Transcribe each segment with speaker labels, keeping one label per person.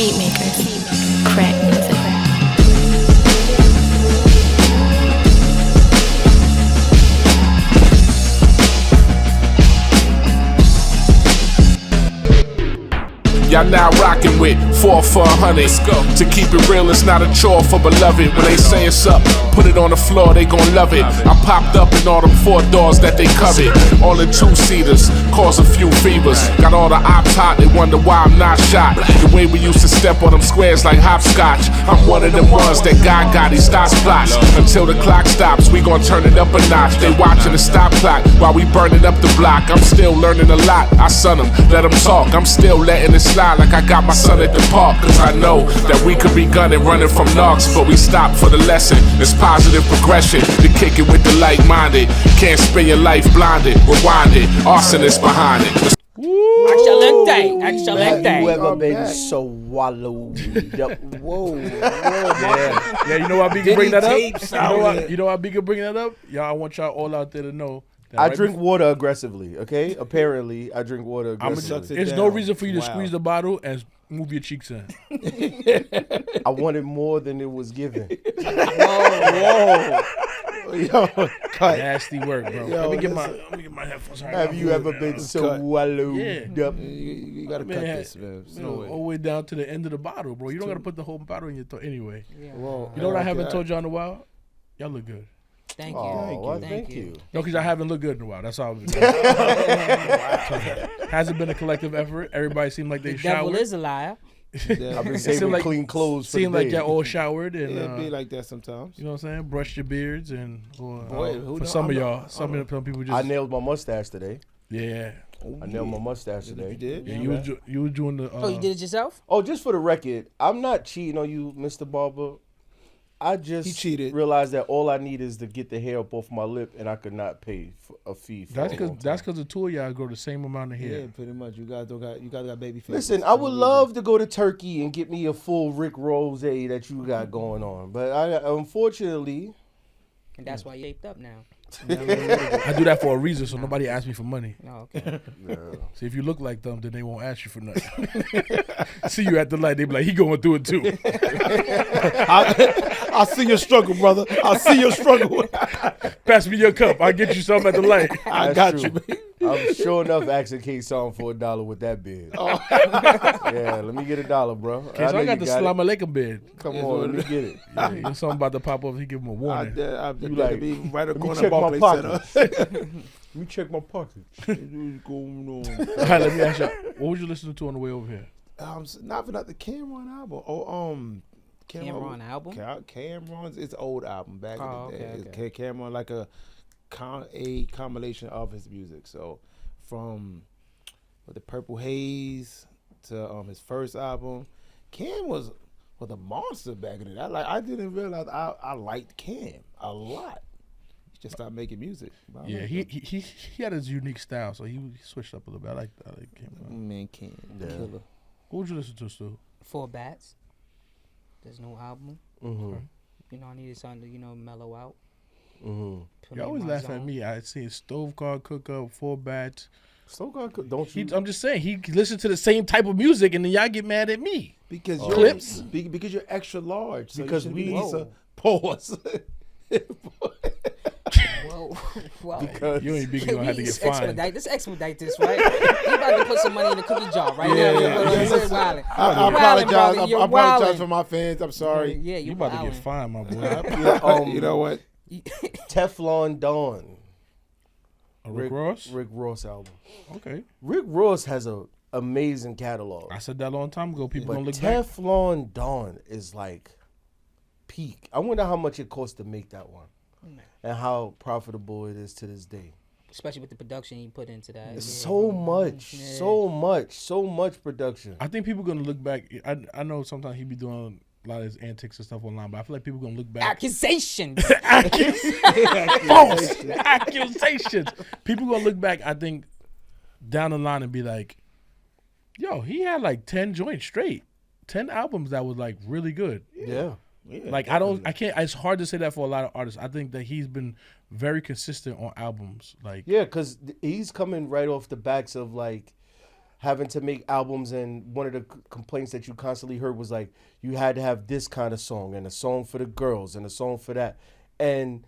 Speaker 1: Heat makers. Crack music.
Speaker 2: Y'all now rockin' with 4 for 100. Let's go. To keep it real, it's not a chore for beloved. When they say it's up, put it on the floor, they gon' love it. I popped up in all them 4 doors that they covet. All in 2-seaters, cause a few fevers. Got all the ops hot, they wonder why I'm not shot. The way we used to step on them squares like hopscotch. I'm one of them ones that God got, he starts plots. Until the clock stops, we gon' turn it up a notch. They watching the stop clock while we burning up the block. I'm still learning a lot, I son them, let them talk. I'm still letting it slide like I got my son at the park. Cause I know that we could be gunning, running from knocks, but we stop for the lesson. It's positive progression, to kick it with the like-minded. Can't spend your life blinded, rewind it, arsonist behind it.
Speaker 3: Excelente.
Speaker 4: Have you ever been swallowed up? Whoa.
Speaker 5: Yeah, you know why Big can bring that up? You know why Big can bring that up? Y'all, I want y'all all out there to know.
Speaker 4: I drink water aggressively, okay? Apparently, I drink water aggressively.
Speaker 5: There's no reason for you to squeeze the bottle and move your cheeks in.
Speaker 4: I wanted more than it was given.
Speaker 3: Whoa. Yo, cut.
Speaker 5: Nasty work, bro.
Speaker 3: Yo,
Speaker 5: let me get my headphones.
Speaker 4: Have you ever been swallowed up?
Speaker 3: You gotta cut this, man. No way.
Speaker 5: All the way down to the end of the bottle, bro. You don't gotta put the whole bottle in your throat anyway.
Speaker 3: Yeah. Well,
Speaker 5: you know what I haven't told y'all in a while? Y'all look good.
Speaker 1: Thank you.
Speaker 4: Oh, thank you.
Speaker 5: No, because I haven't looked good in a while. That's all. Hasn't been a collective effort. Everybody seemed like they showered.
Speaker 1: Devil is a liar.
Speaker 4: I've been saving clean clothes for
Speaker 5: seemed
Speaker 4: the day.
Speaker 5: like y'all all showered and
Speaker 3: It be like that sometimes.
Speaker 5: you know what I'm saying? Brushed your beards and
Speaker 3: Boy,
Speaker 5: for some of y'all, some people just
Speaker 4: I nailed my mustache today.
Speaker 5: yeah.
Speaker 4: I nailed my mustache today.
Speaker 3: You did?
Speaker 5: Yeah, you was doing the.
Speaker 1: Oh, you did it yourself?
Speaker 4: Oh, just for the record, I'm not cheating on you, Mr. Barber. I just
Speaker 3: He cheated.
Speaker 4: realized that all I need is to get the hair up off my lip, and I could not pay for a fee. For
Speaker 5: That's
Speaker 4: a long
Speaker 5: because
Speaker 4: time.
Speaker 5: the two of y'all grow the same amount of hair.
Speaker 3: Yeah, pretty much. You guys got baby face.
Speaker 4: Listen, I would love to go to Turkey and get me a full Rick Rose that you got going on, but unfortunately,
Speaker 1: And that's why you aped up now.
Speaker 5: I do that for a reason, so nobody asks me for money.
Speaker 1: Oh, okay.
Speaker 5: See, if you look like them, then they won't ask you for nothing. See you at the light, they be like, he going through it too.
Speaker 3: I see your struggle, brother. I see your struggle.
Speaker 5: Pass me your cup. I'll get you something at the light.
Speaker 3: I got you, baby.
Speaker 4: I'm sure enough asking K-Song for $1 with that bid.
Speaker 3: Oh.
Speaker 4: Yeah, let me get $1, bro.
Speaker 5: Okay, so I got the Salam Alaikum bed.
Speaker 4: Come on, let me get it.
Speaker 5: Yeah, there's something about to pop up. He give him a warning.
Speaker 3: You
Speaker 4: like,
Speaker 3: be right
Speaker 4: let me
Speaker 3: corner
Speaker 4: check my
Speaker 3: Barclays
Speaker 4: pockets.
Speaker 3: Center.
Speaker 4: Let me check my pockets.
Speaker 5: All right, let me ask you, what was you listening to on the way over here?
Speaker 3: Not the Cameron album.
Speaker 1: Cameron album?
Speaker 3: Cameron's it's an old album back in the day.
Speaker 1: Okay.
Speaker 3: Cameron like a combination of his music. So from the Purple Haze to his first album, Cam was a monster back in the day. I didn't realize I liked Cam a lot. He just stopped making music.
Speaker 5: Yeah, he had his unique style, so he switched up a little bit. I like Cam.
Speaker 3: Man, Cam, killer.
Speaker 5: What would you listen to, Stu?
Speaker 1: 4 Bats. There's no album.
Speaker 4: Mm-hmm.
Speaker 1: You know, I needed something to, mellow out.
Speaker 4: Mm-hmm.
Speaker 1: Put
Speaker 5: You
Speaker 1: me
Speaker 5: always
Speaker 1: in my
Speaker 5: laugh at
Speaker 1: zone.
Speaker 5: me. I see Stove Car Cookup, 4 Bats.
Speaker 4: Don't you?
Speaker 5: I'm just saying, he listens to the same type of music, and then y'all get mad at me.
Speaker 3: Because
Speaker 5: Clips?
Speaker 3: because you're extra large. So
Speaker 4: Because
Speaker 3: you
Speaker 4: we-
Speaker 3: pause.
Speaker 1: Whoa.
Speaker 4: Because
Speaker 5: You ain't big
Speaker 1: Can
Speaker 5: gonna have to
Speaker 1: we
Speaker 5: get fined.
Speaker 1: expedite this, right? You about to put some money in the cookie jar right now.
Speaker 3: Yeah.
Speaker 1: You're wilding.
Speaker 3: I
Speaker 1: You're wilding,
Speaker 3: apologize.
Speaker 1: brother.
Speaker 3: I
Speaker 1: You're
Speaker 3: apologize
Speaker 1: wilding.
Speaker 3: for my fans. I'm sorry.
Speaker 1: Yeah,
Speaker 5: You
Speaker 1: you're
Speaker 5: about to
Speaker 1: wilding.
Speaker 5: get fined, my boy.
Speaker 3: You know what?
Speaker 4: Teflon Dawn,
Speaker 5: Rick Ross?
Speaker 4: Rick Ross album.
Speaker 5: Okay.
Speaker 4: Rick Ross has a amazing catalog.
Speaker 5: I said that a long time ago. People
Speaker 4: But
Speaker 5: gonna look back.
Speaker 4: Teflon Dawn is like peak. I wonder how much it cost to make that one, and how profitable it is to this day.
Speaker 1: Especially with the production you put into that.
Speaker 4: It's
Speaker 1: Yeah.
Speaker 4: so much production.
Speaker 5: I think people gonna look back. I know sometimes he be doing a lot of his antics and stuff online, but I feel like people gonna look back.
Speaker 1: Accusations.
Speaker 5: False accusations. People gonna look back, I think, down the line and be like, yo, he had like 10 joints straight. 10 albums that was like really good.
Speaker 4: Yeah.
Speaker 5: Like I can't. It's hard to say that for a lot of artists. I think that he's been very consistent on albums. Like
Speaker 4: Yeah, because he's coming right off the backs of like having to make albums, and one of the complaints that you constantly heard was like you had to have this kind of song and a song for the girls and a song for that. And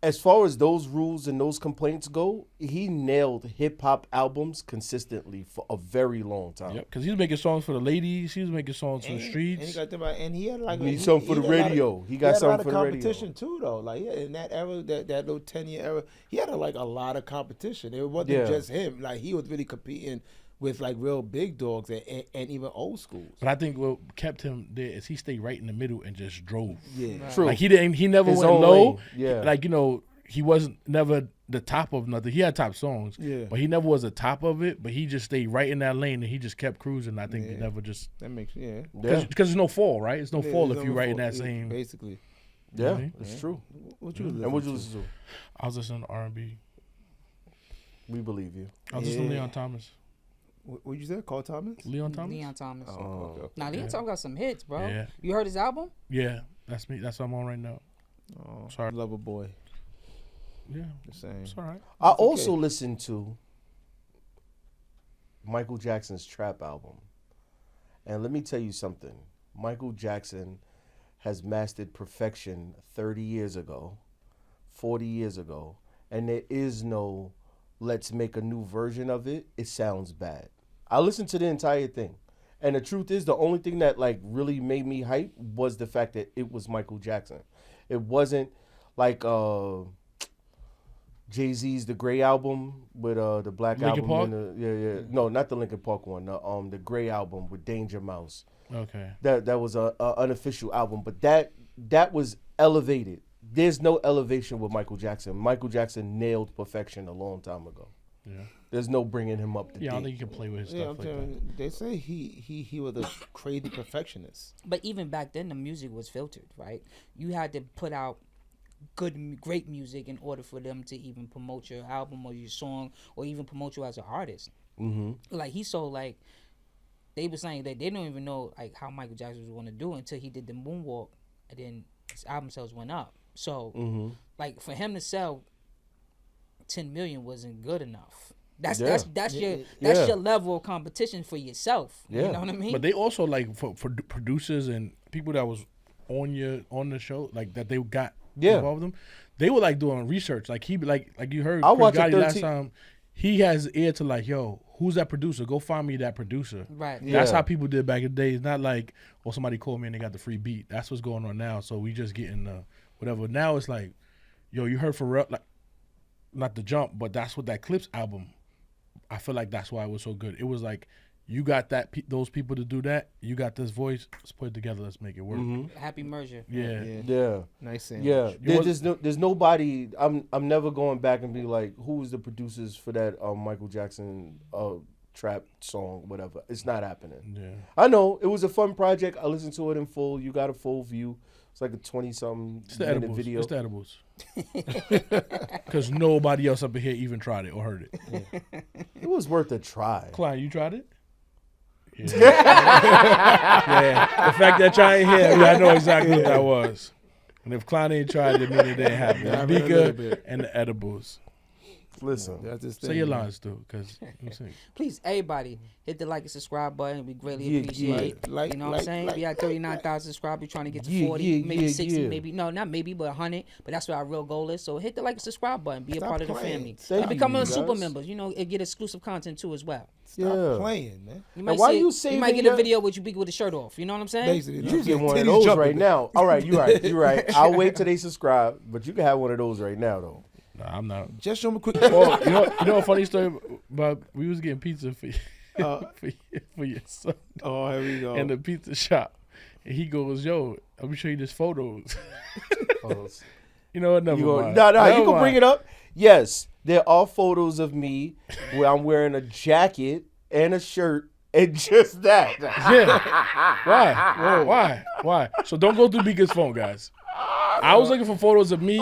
Speaker 4: as far as those rules and those complaints go, he nailed hip hop albums consistently for a very long time.
Speaker 5: Yep, because he was making songs for the ladies. He was making songs for the streets.
Speaker 3: And he got them out, and he had like
Speaker 4: Need something for the radio. He got something for the radio.
Speaker 3: Competition too, though. Like in that era, that little 10-year era, he had like a lot of competition. It wasn't just him. Like he was really competing with like real big dogs and even old schools.
Speaker 5: But I think what kept him there is he stayed right in the middle and just drove.
Speaker 3: Yeah,
Speaker 4: True.
Speaker 5: Like he never
Speaker 4: His
Speaker 5: went
Speaker 4: own
Speaker 5: low.
Speaker 4: lane. Yeah.
Speaker 5: Like, he wasn't never the top of nothing. He had top songs.
Speaker 3: Yeah.
Speaker 5: But he never was the top of it. But he just stayed right in that lane and he just kept cruising. I think he never just
Speaker 3: that makes
Speaker 5: because there's no fall, right? It's no fall if you're right in that same.
Speaker 3: Basically.
Speaker 4: Yeah,
Speaker 5: Mhm.
Speaker 4: it's true.
Speaker 3: What you
Speaker 4: And what you listen to?
Speaker 5: I was listening to R&B.
Speaker 4: We believe you.
Speaker 5: I was listening to Leon Thomas.
Speaker 3: What you said? Carl Thomas?
Speaker 5: Leon Thomas?
Speaker 1: Leon Thomas.
Speaker 3: Oh, okay.
Speaker 1: Now Leon Thomas got some hits, bro.
Speaker 5: Yeah.
Speaker 1: You heard his album?
Speaker 5: Yeah, that's me. That's what I'm on right now.
Speaker 3: Oh,
Speaker 5: Sorry.
Speaker 3: Lover Boy.
Speaker 5: Yeah,
Speaker 3: The same.
Speaker 5: it's all right.
Speaker 4: I also listened to Michael Jackson's Trap album. And let me tell you something. Michael Jackson has mastered perfection 30 years ago, 40 years ago, and there is no let's make a new version of it. It sounds bad. I listened to the entire thing. And the truth is, the only thing that like really made me hype was the fact that it was Michael Jackson. It wasn't like Jay-Z's The Gray album with the Black
Speaker 5: Linkin
Speaker 4: album.
Speaker 5: Park?
Speaker 4: And no, not the Linkin Park one. The Gray album with Danger Mouse.
Speaker 5: Okay.
Speaker 4: That was a unofficial album, but that was elevated. There's no elevation with Michael Jackson. Michael Jackson nailed perfection a long time ago.
Speaker 5: Yeah.
Speaker 4: There's no bringing him up to
Speaker 5: Yeah, I don't
Speaker 4: date.
Speaker 5: think you can play with his
Speaker 3: Yeah,
Speaker 5: stuff
Speaker 3: I'm
Speaker 5: like
Speaker 3: telling
Speaker 5: that.
Speaker 3: you, they say he was a crazy perfectionist.
Speaker 1: But even back then, the music was filtered, right? You had to put out great music in order for them to even promote your album or your song or even promote you as an artist.
Speaker 4: Mm-hmm.
Speaker 1: Like he sold like they were saying that they don't even know like how Michael Jackson was going to do it until he did the moonwalk, and then his album sales went up. So like for him to sell 10 million wasn't good enough. That's your level of competition for yourself.
Speaker 4: Yeah.
Speaker 1: You know what I mean?
Speaker 5: But they also like for producers and people that was on the show, like that they got involved with them. They were like doing research. Like he like you heard
Speaker 4: I
Speaker 5: Chris
Speaker 4: watched
Speaker 5: Gotti
Speaker 4: 13
Speaker 5: last time. He has ear to like, yo, who's that producer? Go find me that producer.
Speaker 1: right.
Speaker 5: That's
Speaker 4: Yeah.
Speaker 5: how people did back in the day. It's not like, oh, somebody called me and they got the free beat. That's what's going on now. So we just getting whatever. Now it's like, yo, you heard Pharrell, like, not The Jump, but that's what that Clips album. I feel like that's why it was so good. It was like, you got those people to do that. You got this voice. Let's put it together. Let's make it work.
Speaker 1: Happy merger.
Speaker 5: Yeah.
Speaker 3: Nice sandwich.
Speaker 4: Yeah.
Speaker 5: You
Speaker 4: There's nobody. I'm never going back and be like, who's the producers for that Michael Jackson trap song, whatever. It's not happening.
Speaker 5: Yeah.
Speaker 4: I know it was a fun project. I listened to it in full. You got a full view. It's like a 20-something
Speaker 5: It's the
Speaker 4: minute
Speaker 5: edibles.
Speaker 4: video.
Speaker 5: It's the edibles. Because nobody else up in here even tried it or heard it.
Speaker 4: It was worth a try.
Speaker 5: Klein, you tried it? Yeah. Yeah. The fact that y'all ain't here, I know exactly what that was. And if Klein ain't tried it, then it didn't happen.
Speaker 3: Yeah, I
Speaker 5: It's
Speaker 3: mean, a little
Speaker 5: Bika
Speaker 3: bit.
Speaker 5: and the edibles.
Speaker 4: Listen.
Speaker 3: That's his
Speaker 5: Say
Speaker 3: thing,
Speaker 5: your
Speaker 3: man.
Speaker 5: lines, too, because I'm saying.
Speaker 1: Please, everybody, hit the like and subscribe button. We greatly
Speaker 4: Yeah,
Speaker 1: appreciate it.
Speaker 3: like-
Speaker 1: you know what
Speaker 3: like-
Speaker 1: I'm saying?
Speaker 3: like-
Speaker 1: We had 39,000 subscribers. We're trying to get to
Speaker 4: Yeah,
Speaker 1: 40,
Speaker 4: yeah,
Speaker 1: maybe
Speaker 4: yeah,
Speaker 1: 60,
Speaker 4: yeah.
Speaker 1: maybe. No, not maybe, but 100. But that's what our real goal is. So hit the like and subscribe button. Be a
Speaker 3: Stop
Speaker 1: part of the
Speaker 3: playing.
Speaker 1: family.
Speaker 4: Thank
Speaker 1: And become
Speaker 4: you,
Speaker 1: a super
Speaker 4: guys.
Speaker 1: members. You know, and get exclusive content too as well.
Speaker 3: Stop
Speaker 4: Yeah.
Speaker 3: playing, man.
Speaker 1: You might
Speaker 4: why
Speaker 1: see,
Speaker 4: you
Speaker 1: you
Speaker 4: saving
Speaker 1: might get
Speaker 4: your-
Speaker 1: a video with you with the shirt off. You know what I'm saying?
Speaker 3: Basically,
Speaker 4: You get one of
Speaker 3: Titties
Speaker 4: those
Speaker 3: jumping.
Speaker 4: right now. All right, you're right. You're right. I'll wait till they subscribe, but you can have one of those right now, though.
Speaker 5: Nah, I'm not.
Speaker 3: Just show me a quick.
Speaker 5: Well, you know a funny story about we was getting pizza for for your son
Speaker 3: Oh, here we go.
Speaker 5: in the pizza shop. And he goes, yo, let me show you this photos. You know what? Never mind.
Speaker 4: No,
Speaker 5: Never
Speaker 4: you can
Speaker 5: mind.
Speaker 4: bring it up. Yes, there are photos of me where I'm wearing a jacket and a shirt and just that.
Speaker 5: Yeah. Why? Whoa, why? So don't go through Bika's phone, guys. I was looking for photos of me,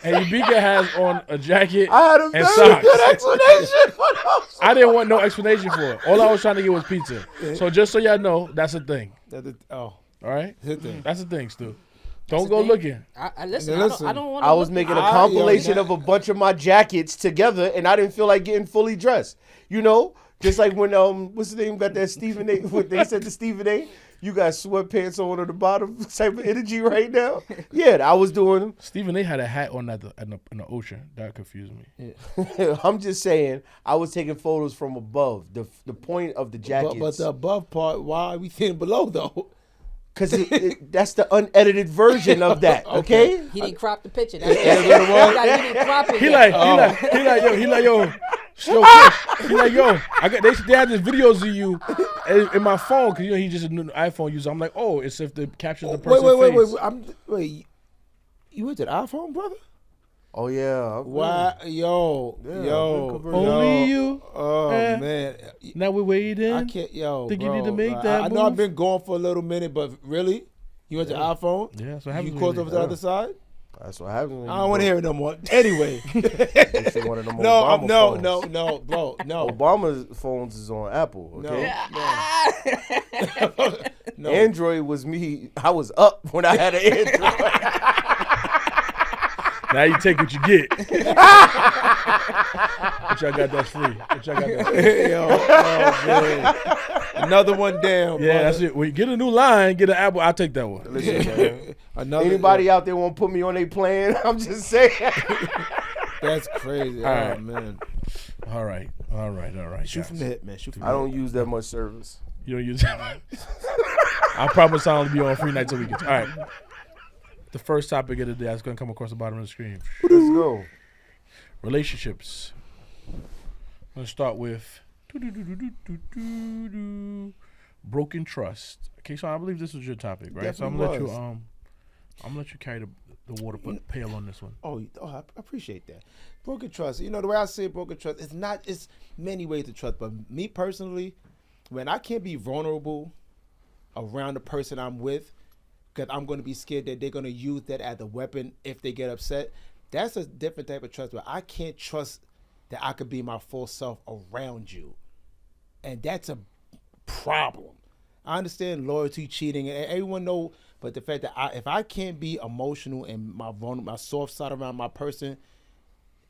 Speaker 5: and Bika has on a jacket
Speaker 4: I had a
Speaker 5: and
Speaker 4: very
Speaker 5: socks.
Speaker 4: good explanation for those.
Speaker 5: I didn't want no explanation for it. All I was trying to get was pizza. So just so y'all know, that's a thing.
Speaker 3: Oh,
Speaker 5: All right?
Speaker 3: hit thing.
Speaker 5: That's a thing, Stu. Don't
Speaker 1: the
Speaker 5: go
Speaker 1: thing.
Speaker 5: looking.
Speaker 1: I listen.
Speaker 3: Now,
Speaker 1: I don't want.
Speaker 4: I was making a compilation
Speaker 3: yo,
Speaker 4: of a bunch of my jackets together, and I didn't feel like getting fully dressed. You know, Just like when what's the name got that Stephen A. What they said to Stephen A. You got sweatpants on the bottom type of energy right now. Yeah, I was doing.
Speaker 5: Stephen A. had a hat on in the ocean. That confused me.
Speaker 4: I'm just saying, I was taking photos from above. The point of the jackets.
Speaker 3: But the above part, why are we seeing below though?
Speaker 4: Because that's the unedited version of that. Okay.
Speaker 1: He didn't crop the picture. That's what he didn't crop it.
Speaker 5: He
Speaker 1: yet.
Speaker 5: like yo. He like yo. They had these videos of you in my phone because he just a new iPhone user. I'm like, oh, it's if they captures the person's face.
Speaker 3: Wait. You went to the iPhone, brother?
Speaker 4: Oh yeah.
Speaker 3: Why, yo.
Speaker 5: Only you.
Speaker 3: Oh man.
Speaker 5: Now we're waiting.
Speaker 3: I can't,
Speaker 5: Think
Speaker 3: bro,
Speaker 5: you need to make
Speaker 3: bro.
Speaker 5: that
Speaker 3: I know
Speaker 5: move?
Speaker 3: I've been gone for a little minute, but really, you went to iPhone?
Speaker 5: Yeah, so happens.
Speaker 3: You crossed over to the other side?
Speaker 4: That's what happens. When
Speaker 3: I don't want to hear it no more. Anyway.
Speaker 4: One of them
Speaker 3: No,
Speaker 4: Obama phones.
Speaker 3: no, bro, no.
Speaker 4: Obama's phones is on Apple. Okay.
Speaker 3: No.
Speaker 4: Android was me. I was up when I had an Android.
Speaker 5: Now you take what you get. But y'all got that free.
Speaker 3: Yo, oh, man. Another one down.
Speaker 5: Yeah, that's it. When you get a new line, get an Apple. I'll take that one.
Speaker 4: Listen, man. Anybody out there want to put me on their plan? I'm just saying.
Speaker 3: That's crazy.
Speaker 5: All
Speaker 3: Oh
Speaker 5: right.
Speaker 3: man.
Speaker 5: All right.
Speaker 3: Shoot from the hip, man. Shoot from the
Speaker 4: I
Speaker 3: hip.
Speaker 4: don't use that much service.
Speaker 5: You don't use I promise I'll only be on free nights and weekends. All right. The first topic of the day that's going to come across the bottom of the screen.
Speaker 4: Let's go.
Speaker 5: Relationships. I'm going to start with broken trust. Okay, so I believe this was your topic, right? So I'm gonna let you carry the water pail on this one.
Speaker 3: Oh, I appreciate that. Broken trust. You know, the way I say broken trust, it's many ways to trust, but me personally, when I can't be vulnerable around the person I'm with, because I'm going to be scared that they're going to use that as a weapon if they get upset, that's a different type of trust. But I can't trust that I could be my full self around you. And that's a problem. I understand loyalty, cheating, and everyone know, but the fact that if I can't be emotional and my soft side around my person,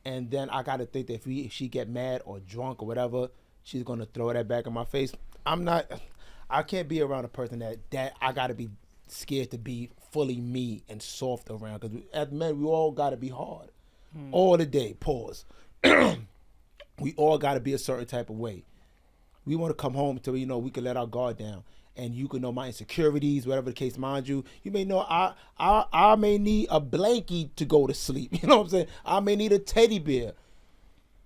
Speaker 3: and then I got to think that if she get mad or drunk or whatever, she's going to throw that back in my face. I can't be around a person that I got to be scared to be fully me and soft around, because as men we all got to be hard all the day. Pause. We all got to be a certain type of way. We want to come home to, we can let our guard down, and you can know my insecurities, whatever the case. Mind you, you may know I may need a blankie to go to sleep. You know what I'm saying? I may need a teddy bear,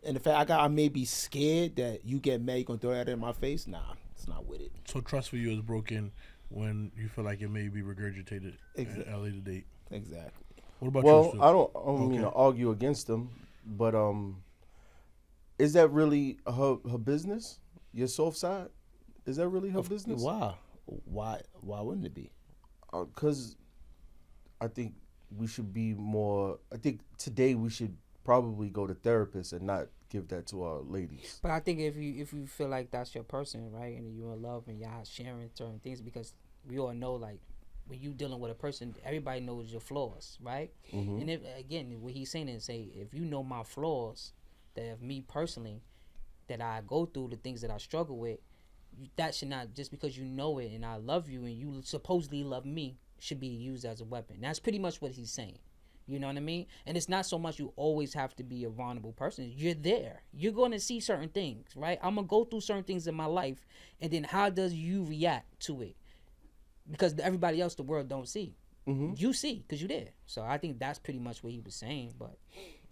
Speaker 3: and the fact I may be scared that you get mad, you gonna throw that in my face. Nah, it's not with it.
Speaker 5: So trust for you is broken when you feel like it may be regurgitated at a later date.
Speaker 3: Exactly.
Speaker 5: What about
Speaker 4: Well,
Speaker 5: you?
Speaker 4: I don't mean to argue against them, but is that really her business? Your soft side? Is that really her business?
Speaker 3: Why wouldn't it be?
Speaker 4: Because I think we should be more. I think today we should probably go to therapists and not give that to our ladies.
Speaker 1: But I think if you feel like that's your person, right, and you're in love and y'all sharing certain things, because we all know, like, when you dealing with a person, everybody knows your flaws, right? Mm-hmm. And if, again, what he's saying is, say, if you know my flaws, that if me personally, that I go through, the things that I struggle with, that should not, just because you know it and I love you and you supposedly love me, should be used as a weapon. That's pretty much what he's saying. You know what I mean? And it's not so much you always have to be a vulnerable person. You're there. You're going to see certain things, right? I'm going to go through certain things in my life, and then how does you react to it? Because everybody else, the world don't see. Mm-hmm. You see, because you're there. So I think that's pretty much what he was saying. But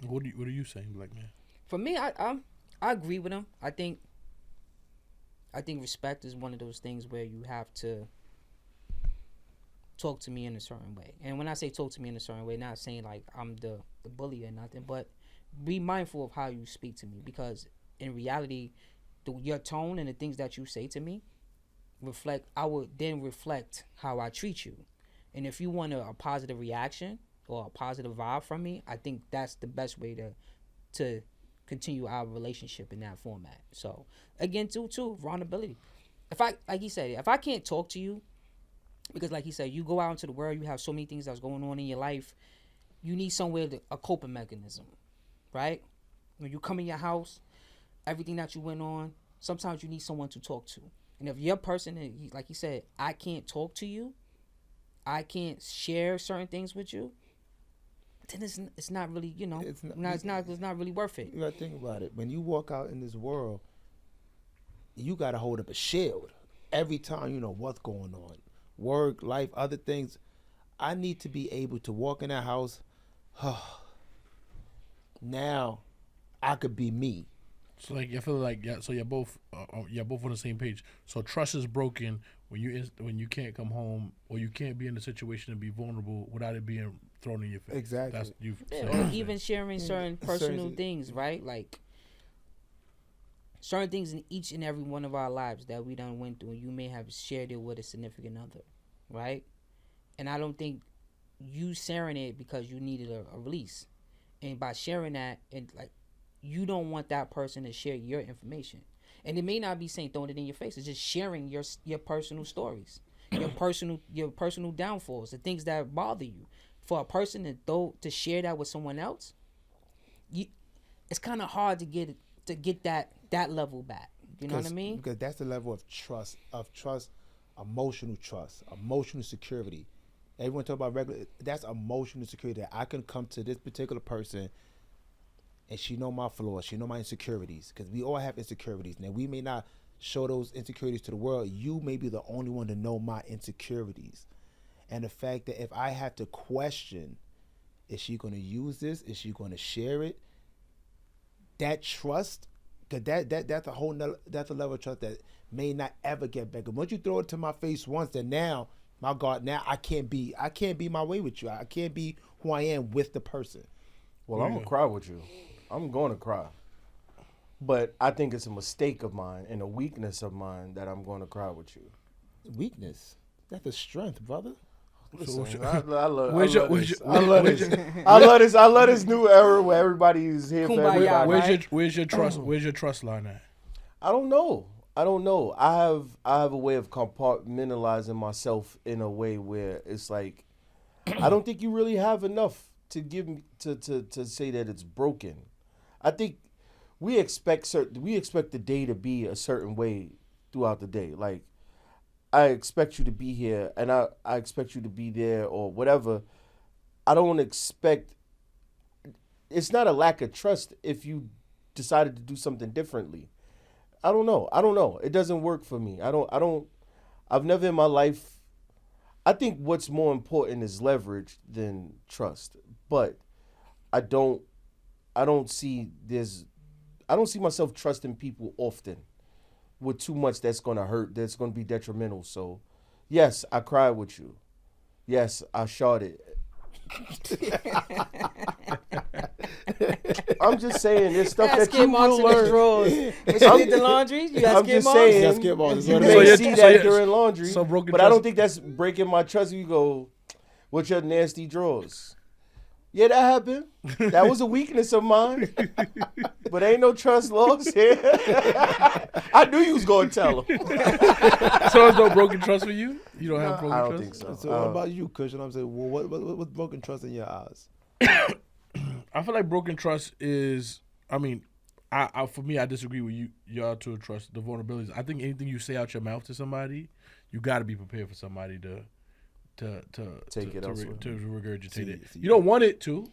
Speaker 5: what are you saying, Black Man?
Speaker 1: For me, I agree with him. I think respect is one of those things where you have to talk to me in a certain way. And when I say talk to me in a certain way, not saying like I'm the bully or nothing, but be mindful of how you speak to me, because in reality, your tone and the things that you say to me I would then reflect how I treat you. And if you want a positive reaction or a positive vibe from me, I think that's the best way to continue our relationship in that format. So again, too, vulnerability. Like he said, if I can't talk to you, because like he said, you go out into the world, you have so many things that's going on in your life, you need somewhere a coping mechanism, right? When you come in your house, everything that you went on, sometimes you need someone to talk to. And if your person, like he said, I can't talk to you, I can't share certain things with you, then it's not really, you know, it's not really worth it.
Speaker 3: You gotta think about it. When you walk out in this world, you gotta hold up a shield every time. You know what's going on, work, life, other things. I need to be able to walk in that house. Now, I could be me.
Speaker 5: So like you feel like so you're both on the same page. So trust is broken when you can't come home or you can't be in a situation to be vulnerable without it being thrown in your face.
Speaker 3: Exactly.
Speaker 5: That's you.
Speaker 1: Or even sharing certain personal things, right? Like certain things in each and every one of our lives that we done went through, and you may have shared it with a significant other, right? And I don't think you sharing it because you needed a release, and by sharing that, and like, you don't want that person to share your information. And it may not be saying throwing it in your face. It's just sharing your personal stories, your personal downfalls, the things that bother you. For a person to share that with someone else, it's kind of hard to get that level back. You know what I mean?
Speaker 3: Because that's the level of trust, emotional security. Everyone talk about regular. That's emotional security. That I can come to this particular person, and she know my flaws. She know my insecurities. Because we all have insecurities. Now, we may not show those insecurities to the world. You may be the only one to know my insecurities. And the fact that if I have to question, is she going to use this? Is she going to share it? That trust, because that's a whole nother, that's a level of trust that may not ever get back. Once you throw it to my face once, then now, my God, now I can't be my way with you. I can't be who I am with the person.
Speaker 4: Well, I'm going to cry with you. I'm going to cry. But I think it's a mistake of mine and a weakness of mine that I'm going to cry with you.
Speaker 3: Weakness? That's a strength, brother.
Speaker 4: Listen, I love this new era where everybody's here for everybody.
Speaker 5: Where's your trust line at?
Speaker 4: I don't know. I have a way of compartmentalizing myself in a way where it's like I don't think you really have enough to give me to say that it's broken. I think we expect the day to be a certain way throughout the day. Like, I expect you to be here and I expect you to be there or whatever. I don't expect, it's not a lack of trust if you decided to do something differently. I don't know. It doesn't work for me. I've never in my life, I think what's more important is leverage than trust. But I don't see myself trusting people often with too much that's going to hurt, that's going to be detrimental. So, yes, I cried with you. Yes, I shot it. I'm just saying, there's stuff that you will learn.
Speaker 1: When you did the laundry, you got skid marks?
Speaker 4: Saying, you may see that during laundry, but I don't think that's breaking my trust. You go, with your nasty drawers. Yeah, that happened. That was a weakness of mine. But ain't no trust lost here. I knew you was going to tell him.
Speaker 5: So there's no broken trust for you? You don't have broken trust?
Speaker 4: I don't think so.
Speaker 3: So what about you, Kush? And I'm saying, well, what's broken trust in your eyes?
Speaker 5: I feel like broken trust is, I mean, for me, I disagree with y'all to trust the vulnerabilities. I think anything you say out your mouth to somebody, you got to be prepared for somebody to regurgitate it. You don't want it to.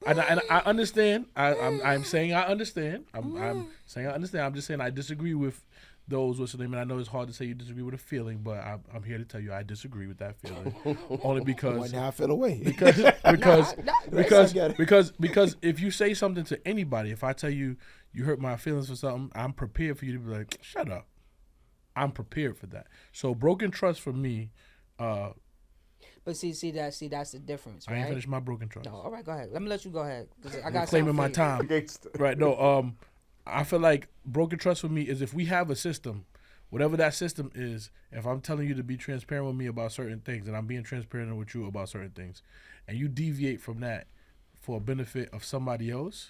Speaker 5: And I understand. I'm saying I understand. I'm saying I understand. I'm just saying I disagree with those what's the name. And I know it's hard to say you disagree with a feeling, but I'm here to tell you I disagree with that feeling. Only because
Speaker 3: now I feel away.
Speaker 5: Because if you say something to anybody, if I tell you you hurt my feelings for something, I'm prepared for you to be like, shut up. I'm prepared for that. So broken trust for me.
Speaker 1: But see that's the difference, right?
Speaker 5: I ain't finished my broken trust.
Speaker 1: No, all right, go ahead. Let me let you go ahead. I got
Speaker 5: claiming my time. Right? No, I feel like broken trust for me is if we have a system, whatever that system is. If I'm telling you to be transparent with me about certain things, and I'm being transparent with you about certain things, and you deviate from that for a benefit of somebody else,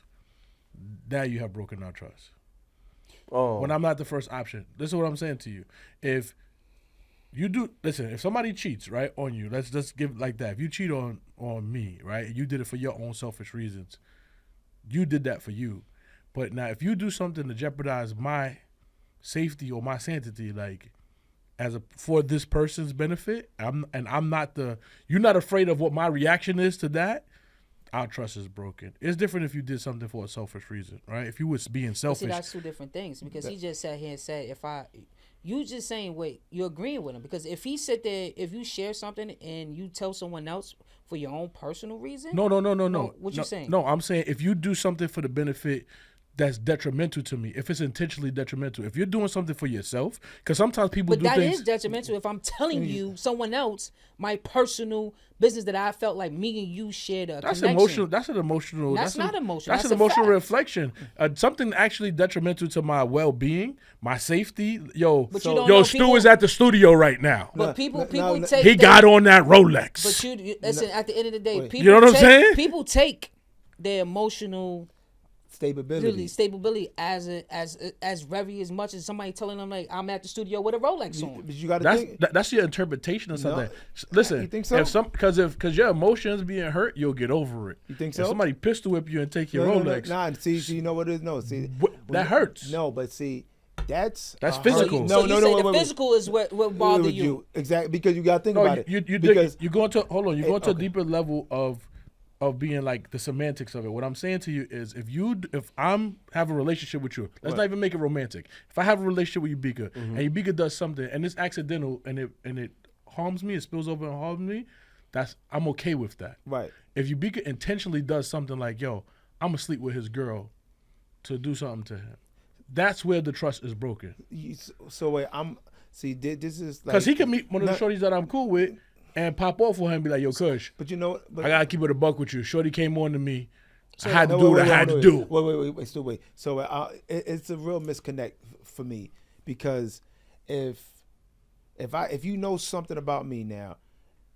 Speaker 5: now you have broken our trust.
Speaker 4: Oh.
Speaker 5: When I'm not the first option, this is what I'm saying to you. If you do, listen, if somebody cheats, right, on you, let's just give it like that. If you cheat on me, right, and you did it for your own selfish reasons, you did that for you. But now if you do something to jeopardize my safety or my sanctity, like for this person's benefit, I'm not you're not afraid of what my reaction is to that, our trust is broken. It's different if you did something for a selfish reason, right? If you was being selfish.
Speaker 1: See, that's two different things, because he just sat here and said, you just saying, wait, you're agreeing with him, because if he sit there, if you share something and you tell someone else for your own personal reason.
Speaker 5: No.
Speaker 1: What you saying?
Speaker 5: No, I'm saying if you do something for the benefit that's detrimental to me, if it's intentionally detrimental, if you're doing something for yourself, because sometimes people do things. But that is
Speaker 1: detrimental if I'm telling you someone else my personal business that I felt like me and you shared a connection.
Speaker 5: Emotional. That's an emotional.
Speaker 1: That's not emotional.
Speaker 5: That's an emotional reflection. Something actually detrimental to my well-being, my safety. Stu is at the studio right now.
Speaker 1: But people take.
Speaker 5: He got on that Rolex.
Speaker 1: But listen, at the end of the day, people.
Speaker 5: You know what I'm saying?
Speaker 1: People take their emotional
Speaker 3: stability
Speaker 1: as very as much as somebody telling them like I'm at the studio with a Rolex on.
Speaker 3: But you got to think
Speaker 5: that's your interpretation of something. Listen,
Speaker 3: you think so?
Speaker 5: Because your emotions being hurt, you'll get over it.
Speaker 3: You think so?
Speaker 5: If somebody pistol whip you and take your Rolex,
Speaker 3: see, you know what it is? No, see,
Speaker 5: that hurts.
Speaker 3: No, but see. That's
Speaker 5: physical.
Speaker 1: The physical is what bother you.
Speaker 3: Exactly, because you got to think about it.
Speaker 5: You go into a deeper level of being like the semantics of it. What I'm saying to you is, if I'm have a relationship with you, let's not even make it romantic. If I have a relationship with Ubika and Ubika does something and it's accidental and it harms me, it spills over and harms me, I'm okay with that.
Speaker 3: Right.
Speaker 5: If Ubika intentionally does something like, I'm gonna sleep with his girl to do something to him, that's where the trust is broken.
Speaker 3: So wait, this is like,
Speaker 5: because he can meet one of the shorties that I'm cool with and pop off for him and be like, yo, Kush,
Speaker 3: but
Speaker 5: I gotta keep it a buck with you. Shorty came on to me. I had to do what I had to do.
Speaker 3: Wait, still wait. So it's a real misconnect for me, because if you know something about me now,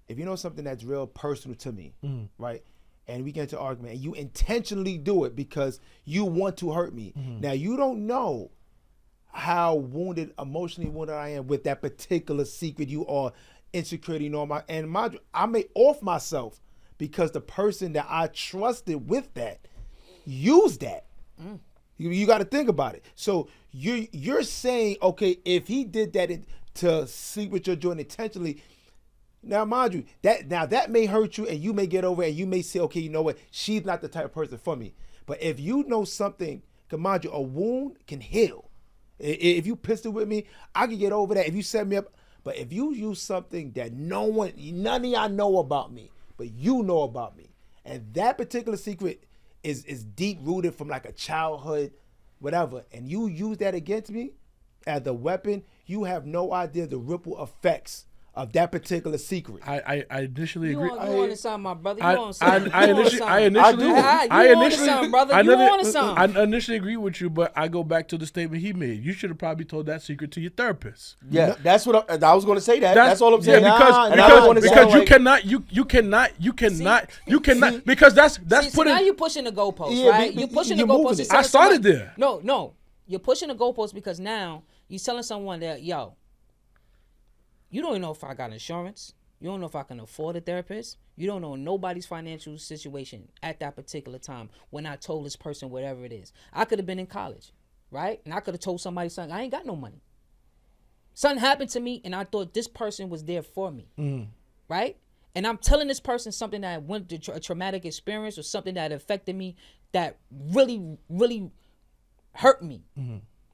Speaker 3: if you know something that's real personal to me, right, and we get into argument, and you intentionally do it because you want to hurt me. Now you don't know how emotionally wounded I am with that particular secret you are. Insecurity, I may off myself because the person that I trusted with that used that. You got to think about it. So you're saying, okay, if he did that to sleep with your joint intentionally, now mind you, that may hurt you and you may get over it and you may say, okay, you know what, she's not the type of person for me. But if you know something, mind you, a wound can heal. If you pistol with me, I can get over that. If you set me up. But if you use something that none of y'all know about me, but you know about me, and that particular secret is deep rooted from like a childhood, whatever, and you use that against me as a weapon, you have no idea the ripple effects of that particular secret.
Speaker 5: I initially agree.
Speaker 1: You want to sound, my brother. You want to sound.
Speaker 5: I initially agree with you, but I go back to the statement he made. You should have probably told that secret to your therapist.
Speaker 4: Yeah, that's what I was going to say. That's all I'm saying.
Speaker 5: Because you cannot because that's putting.
Speaker 1: Now you're pushing the goalpost, right? You're pushing the goalpost.
Speaker 5: I started there.
Speaker 1: No, you're pushing the goalpost because now you're telling someone that, you don't even know if I got insurance. You don't know if I can afford a therapist. You don't know nobody's financial situation at that particular time when I told this person whatever it is. I could have been in college, right? And I could have told somebody something. I ain't got no money. Something happened to me and I thought this person was there for me, right? And I'm telling this person something that went through a traumatic experience or something that affected me that really, really hurt me.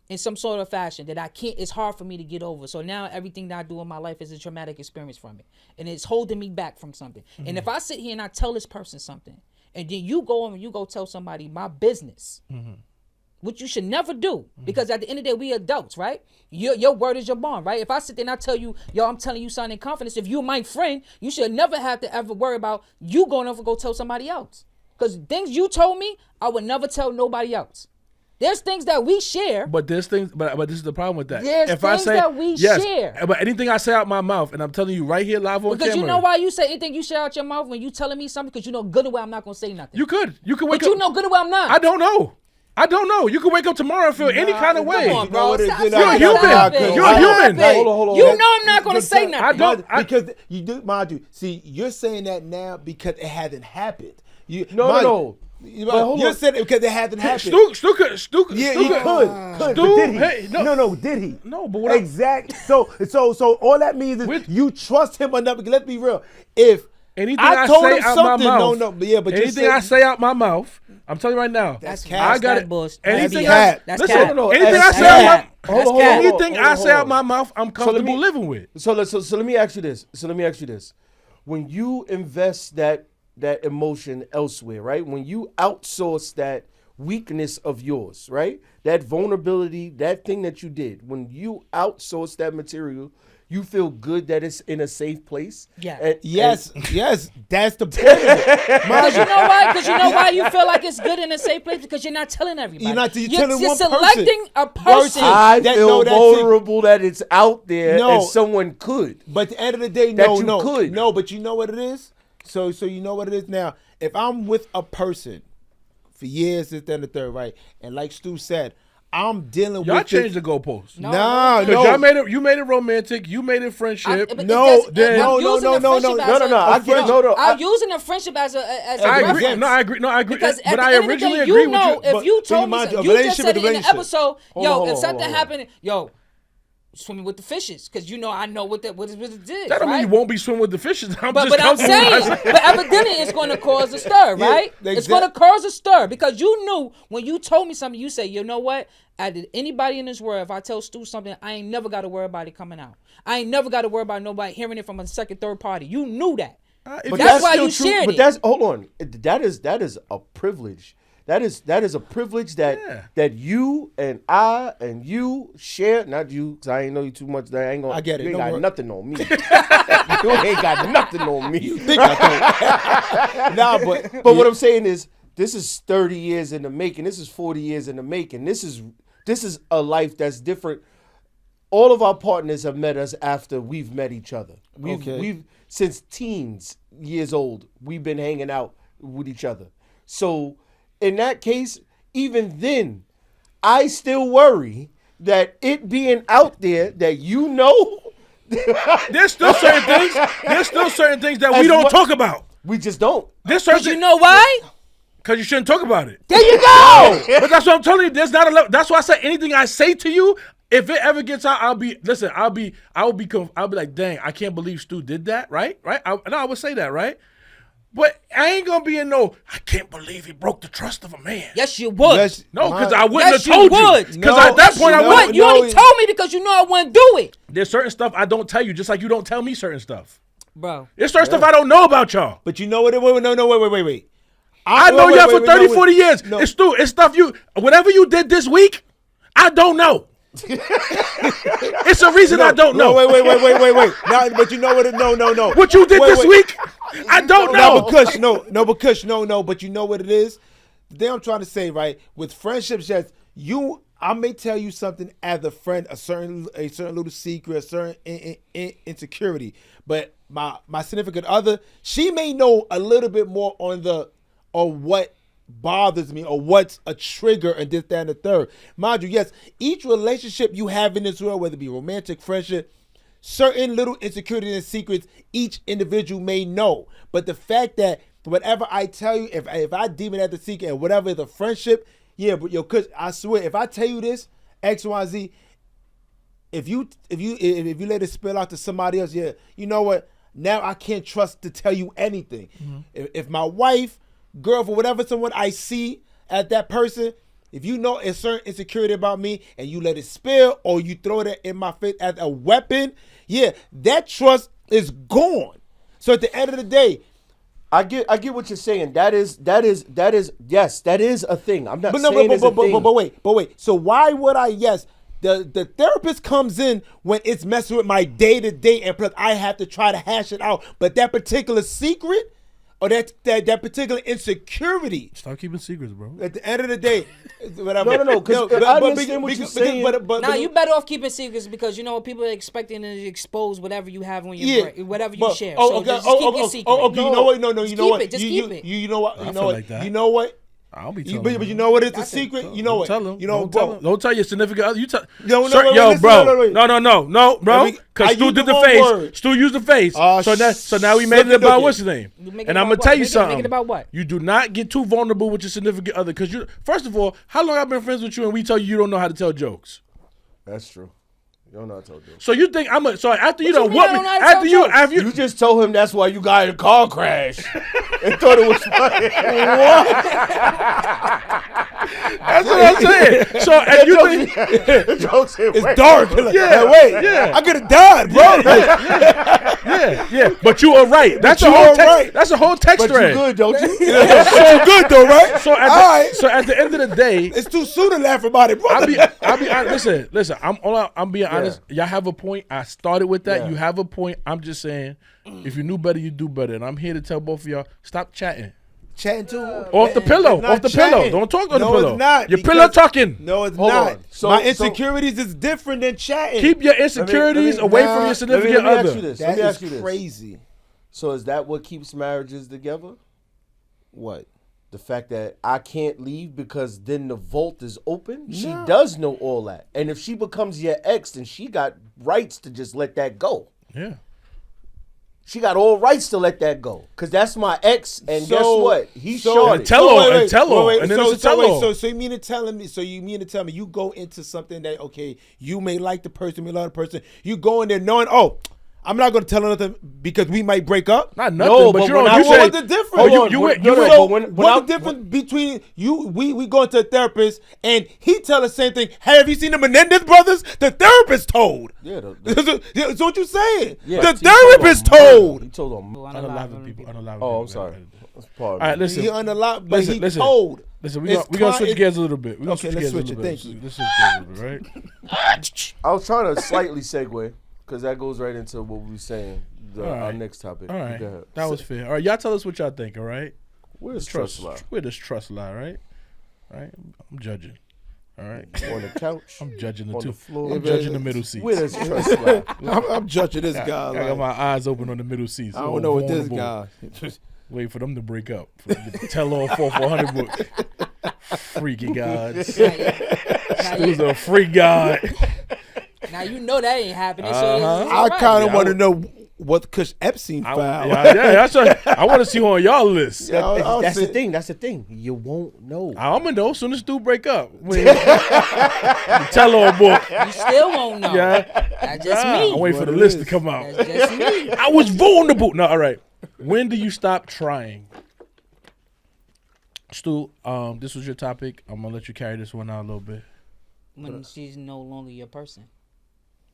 Speaker 1: In some sort of fashion that it's hard for me to get over. So now everything that I do in my life is a traumatic experience from it. And it's holding me back from something. And if I sit here and I tell this person something, and then you go and you go tell somebody my business, which you should never do, because at the end of the day, we adults, right? Your word is your bond, right? If I sit there and I tell you, I'm telling you something in confidence, if you're my friend, you should never have to ever worry about you going over go tell somebody else. Because things you told me, I would never tell nobody else. There's things that we share.
Speaker 5: But there's things, but this is the problem with that.
Speaker 1: There's things that we share.
Speaker 5: But anything I say out my mouth, and I'm telling you right here live on camera.
Speaker 1: Because you know why you say anything you share out your mouth when you telling me something? Because you know good and well I'm not going to say nothing.
Speaker 5: You could wake up.
Speaker 1: But you know good and well I'm not.
Speaker 5: I don't know. You could wake up tomorrow and feel any kind of way.
Speaker 1: Come on, bro.
Speaker 5: You're a human. You're a human.
Speaker 3: Hold on.
Speaker 1: You know I'm not going to say nothing.
Speaker 5: I don't.
Speaker 3: Because you do, mind you, see, you're saying that now because it hasn't happened.
Speaker 4: No.
Speaker 3: You're saying it because it hasn't happened.
Speaker 5: Stu could.
Speaker 3: Yeah,
Speaker 4: He could. But did he?
Speaker 5: Hey,
Speaker 4: no, did he?
Speaker 5: No, but what
Speaker 4: exactly. So all that means is you trust him enough. Let's be real. If
Speaker 5: anything
Speaker 4: I
Speaker 5: I
Speaker 4: told
Speaker 5: say
Speaker 4: him
Speaker 5: out
Speaker 4: something,
Speaker 5: my mouth,
Speaker 3: but
Speaker 5: anything I say out my mouth, I'm telling you right now.
Speaker 3: That's
Speaker 1: cap.
Speaker 5: I got it.
Speaker 1: Anything
Speaker 5: Anything
Speaker 1: That's
Speaker 5: I
Speaker 1: cap.
Speaker 5: say out my
Speaker 1: That's cap.
Speaker 5: anything I say out my mouth, I'm comfortable living with.
Speaker 4: So let me ask you this. When you invest that emotion elsewhere, right? When you outsource that weakness of yours, right? That vulnerability, that thing that you did, when you outsource that material, you feel good that it's in a safe place.
Speaker 1: Yeah.
Speaker 3: Yes, that's the point.
Speaker 1: Because you know why? Because you know why you feel like it's good in a safe place? Because you're not telling everybody.
Speaker 3: You're telling
Speaker 1: you're
Speaker 3: one
Speaker 1: selecting a person.
Speaker 4: I feel vulnerable that it's out there and someone could.
Speaker 3: But at the end of the day, no. But you know what it is? So you know what it is now. If I'm with a person for years, this, then the third, right? And like Stu said, I'm dealing
Speaker 5: Y'all
Speaker 3: with
Speaker 5: changed the goalposts.
Speaker 3: No.
Speaker 5: Y'all made it. You made it romantic. You made it friendship.
Speaker 3: No.
Speaker 1: I'm using a friendship as a
Speaker 5: I agree.
Speaker 1: reference.
Speaker 5: No, I agree.
Speaker 1: Because
Speaker 5: but I originally
Speaker 1: day,
Speaker 5: agreed with you.
Speaker 1: If you told me, you just said it in the episode. If something happened, swimming with the fishes, because I know what it did.
Speaker 5: That don't mean you won't be swimming with the fishes.
Speaker 1: But I'm saying, but evidently it's going to cause a stir, right? It's going to cause a stir because you knew when you told me something. You say, you know what? Anybody in this world, if I tell Stu something, I ain't never got to worry about it coming out. I ain't never got to worry about nobody hearing it from a second, third party. You knew that.
Speaker 4: But
Speaker 1: that's why you shared it.
Speaker 4: But hold on. That is a privilege. That is a privilege that you and I and you share. Not you, because I ain't know you too much.
Speaker 3: I get it.
Speaker 4: You ain't got nothing on me. You ain't got nothing on me.
Speaker 3: You think I don't?
Speaker 4: But what I'm saying is, this is 30 years in the making. This is 40 years in the making. This is a life that's different. All of our partners have met us after we've met each other. We've since teens years old, we've been hanging out with each other. So in that case, even then, I still worry that it being out there that
Speaker 5: there's still certain things. There's still certain things that we don't talk about.
Speaker 4: We just don't.
Speaker 1: But you know why?
Speaker 5: Because you shouldn't talk about it.
Speaker 1: There you go.
Speaker 5: But that's what I'm telling you. There's not a level. That's why I say anything I say to you, if it ever gets out, I'll be like, dang, I can't believe Stu did that, right? I would say that, right? But I ain't gonna be in I can't believe he broke the trust of a man.
Speaker 1: Yes, you would.
Speaker 5: No, because I wouldn't have
Speaker 1: you
Speaker 5: told
Speaker 1: would.
Speaker 5: you. Because at that point, I wouldn't.
Speaker 1: You only told me because you know I wouldn't do it.
Speaker 5: There's certain stuff I don't tell you, just like you don't tell me certain stuff.
Speaker 1: Bro.
Speaker 5: There's certain stuff I don't know about y'all.
Speaker 3: But you know what? Wait.
Speaker 5: I know y'all for 30, 40 years. No. It's stuff whatever you did this week, I don't know. It's a reason I don't know.
Speaker 3: Wait. No, but you know what? No.
Speaker 5: What you did this week, I don't know.
Speaker 3: But you know what it is? The thing I'm trying to say, right? With friendships, yes, I may tell you something as a friend, a certain little secret, a certain insecurity, but my significant other, she may know a little bit more on what bothers me or what's a trigger and this, that, and the third. Mind you, yes, each relationship you have in this world, whether it be romantic, friendship, certain little insecurities and secrets each individual may know. But the fact that whatever I tell you, if I deem it as a secret and whatever is a friendship, yeah, but cause I swear, if I tell you this, X, Y, Z, if you let it spill out to somebody else, yeah, you know what? Now I can't trust to tell you anything. Mm-hmm. If my wife, girl, for whatever someone I see at that person, if you know a certain insecurity about me and you let it spill or you throw it in my face as a weapon, yeah, that trust is gone. So at the end of the day,
Speaker 4: I get what you're saying. That is yes, that is a thing. I'm not saying it's a thing.
Speaker 3: But wait. So why would I? Yes, the therapist comes in when it's messing with my day-to-day, and plus I have to try to hash it out. But that particular secret or that particular insecurity.
Speaker 5: Stop keeping secrets, bro.
Speaker 3: At the end of the day,
Speaker 4: no. Because I understand what you're saying.
Speaker 1: Now you better off keeping secrets because you know what people are expecting to expose whatever you have on your brain, whatever you share. So just keep your secret.
Speaker 3: You know what? No. You know what?
Speaker 1: Just keep it.
Speaker 3: You know what?
Speaker 5: I feel like that.
Speaker 3: You know what?
Speaker 5: I'll be telling
Speaker 3: But you know what? It's a secret. You know what?
Speaker 5: Tell him.
Speaker 3: You know,
Speaker 5: don't tell your significant other. You tell.
Speaker 3: No,
Speaker 5: Sir,
Speaker 3: wait,
Speaker 5: yo,
Speaker 3: listen,
Speaker 5: bro.
Speaker 3: wait.
Speaker 5: No, bro. Because Stu
Speaker 3: used
Speaker 5: did
Speaker 3: the
Speaker 5: the
Speaker 3: wrong
Speaker 5: face.
Speaker 3: word.
Speaker 5: Stu used the face. So now we made it about what's his name. And I'm gonna tell you something.
Speaker 1: Make it about what?
Speaker 5: You do not get too vulnerable with your significant other. Because you, first of all, how long I've been friends with you, and we tell you don't know how to tell jokes.
Speaker 4: That's true. You don't know how to tell jokes.
Speaker 5: So you think so after you
Speaker 1: What
Speaker 5: don't
Speaker 1: you
Speaker 5: want
Speaker 1: mean
Speaker 5: me,
Speaker 1: I don't know how to tell
Speaker 5: after you
Speaker 4: You just told him that's why you got in a car crash and thought it was funny.
Speaker 5: That's what I'm saying. So and you think
Speaker 4: The jokes
Speaker 3: it's dark. Like,
Speaker 5: Yeah,
Speaker 3: wait,
Speaker 5: yeah.
Speaker 3: I could have died, bro.
Speaker 5: yeah. But you are right. That's a whole text. That's a whole text
Speaker 4: But you
Speaker 5: thread.
Speaker 4: good, don't you?
Speaker 3: So good though, right?
Speaker 5: So at the end of the day,
Speaker 3: It's too soon to laugh about it, bro.
Speaker 5: I'll be honest. Listen. I'm being honest. Y'all have a point. I started with that.
Speaker 4: Yeah.
Speaker 5: You have a point. I'm just saying, if you knew better, you do better. And I'm here to tell both of y'all, stop chatting.
Speaker 3: Chatting too.
Speaker 5: Off the pillow.
Speaker 3: It's not
Speaker 5: Off the
Speaker 3: chatting.
Speaker 5: pillow. Don't talk on the
Speaker 3: No,
Speaker 5: pillow.
Speaker 3: it's not.
Speaker 5: Your
Speaker 3: because-
Speaker 5: pillow talking.
Speaker 3: No, it's
Speaker 4: Hold
Speaker 3: not.
Speaker 4: on. So-
Speaker 3: My
Speaker 4: so-
Speaker 3: insecurities is different than chatting.
Speaker 5: Keep your insecurities away from your significant
Speaker 4: let me ask you
Speaker 5: other.
Speaker 4: this.
Speaker 3: That
Speaker 4: Let me
Speaker 3: is
Speaker 4: ask you this.
Speaker 3: crazy.
Speaker 4: So is that what keeps marriages together?
Speaker 3: What?
Speaker 4: The fact that I can't leave because then the vault is open? She
Speaker 3: No.
Speaker 4: does know all that. And if she becomes your ex, then she got rights to just let that go.
Speaker 5: Yeah.
Speaker 4: She got all rights to let that go. Because that's my ex, and guess what? He's shorty.
Speaker 5: And tell her, and then it's a tell-all.
Speaker 3: So you mean to tell me? So you mean to tell me you go into something that you may like the person, may love the person. You go in there knowing, I'm not going to tell her nothing because we might break up.
Speaker 5: Not nothing,
Speaker 4: No,
Speaker 5: but
Speaker 4: but
Speaker 5: you
Speaker 4: when
Speaker 5: know,
Speaker 4: I-
Speaker 5: you
Speaker 3: What's
Speaker 5: said,
Speaker 3: the difference?
Speaker 5: Oh,
Speaker 3: Hold
Speaker 5: you
Speaker 3: on.
Speaker 5: went,
Speaker 3: So
Speaker 4: when
Speaker 3: what's
Speaker 4: I-
Speaker 3: the difference between you? We going to a therapist and he tell the same thing. Hey, have you seen the Menendez brothers? The therapist told.
Speaker 4: Yeah,
Speaker 3: That's what you saying.
Speaker 4: Yeah,
Speaker 3: The
Speaker 4: he told
Speaker 3: therapist
Speaker 4: on murder.
Speaker 3: told.
Speaker 4: He told on.
Speaker 5: unalive people. Unalive
Speaker 4: Oh, I'm
Speaker 5: people.
Speaker 4: sorry. That's part
Speaker 5: All
Speaker 4: of
Speaker 5: right,
Speaker 4: it.
Speaker 5: listen.
Speaker 3: He unalive, but he
Speaker 5: Listen.
Speaker 3: told.
Speaker 5: Listen,
Speaker 3: It's
Speaker 5: we're going to switch
Speaker 3: it-
Speaker 5: gears a little bit. We're going to
Speaker 3: Okay,
Speaker 5: switch
Speaker 3: let's
Speaker 5: gears a
Speaker 3: switch
Speaker 5: little
Speaker 3: it.
Speaker 5: bit.
Speaker 3: Thank you.
Speaker 5: Let's switch gears a little bit, right?
Speaker 4: I was trying to slightly segue because that goes right into what we were saying.
Speaker 5: All
Speaker 4: Our
Speaker 5: right.
Speaker 4: next topic.
Speaker 5: All right.
Speaker 4: Go ahead.
Speaker 5: That was fair. All right, y'all tell us what y'all think, all right?
Speaker 4: Where's trust lie?
Speaker 5: Where does trust lie, right? Right? I'm judging. All right?
Speaker 4: On the couch.
Speaker 5: I'm judging the
Speaker 4: On
Speaker 5: two.
Speaker 4: the floor.
Speaker 5: I'm judging the middle seats.
Speaker 4: Where does trust lie?
Speaker 3: I'm judging this guy.
Speaker 5: I got
Speaker 3: Like,
Speaker 5: my eyes open on the middle seats.
Speaker 3: I don't know what this
Speaker 5: Vulnerable.
Speaker 3: guy.
Speaker 5: Wait for them to break up. For them to tell all 400 book. Freaky gods.
Speaker 1: Now
Speaker 5: Who's
Speaker 1: you,
Speaker 5: a freak god?
Speaker 1: now you know that ain't happening.
Speaker 5: Uh-huh.
Speaker 1: So it's
Speaker 3: I
Speaker 1: alright.
Speaker 3: kind of
Speaker 5: Yeah,
Speaker 3: want
Speaker 5: I
Speaker 3: to know what Kush Epstein
Speaker 5: I,
Speaker 3: filed.
Speaker 5: yeah, that's what, I want to see who on y'all list.
Speaker 3: Yeah, I'll
Speaker 4: That's the
Speaker 3: say-
Speaker 4: thing. That's the thing. You won't know.
Speaker 5: I'm gonna know as soon as do break up. Tell all book.
Speaker 1: You still won't know.
Speaker 5: Yeah.
Speaker 1: That's just
Speaker 5: I'm
Speaker 1: me.
Speaker 5: waiting for
Speaker 3: What
Speaker 5: the
Speaker 3: it
Speaker 5: list
Speaker 3: is.
Speaker 5: to come out.
Speaker 1: That's just me.
Speaker 5: I was vulnerable. No, all right. When do you stop trying? Stu, this was your topic. I'm gonna let you carry this one out a little bit.
Speaker 1: When she's no longer your person.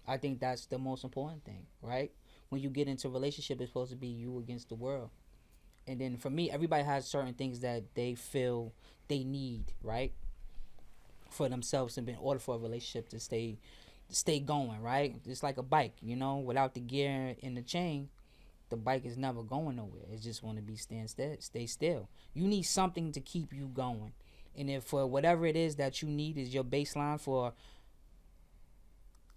Speaker 1: I think that's the most important thing, right? When you get into a relationship, it's supposed to be you against the world. And then for me, everybody has certain things that they feel they need, right? For themselves and in order for a relationship to stay going, right? It's like a bike, without the gear and the chain, the bike is never going nowhere. It's just going to be stay still. You need something to keep you going. And if for whatever it is that you need is your baseline for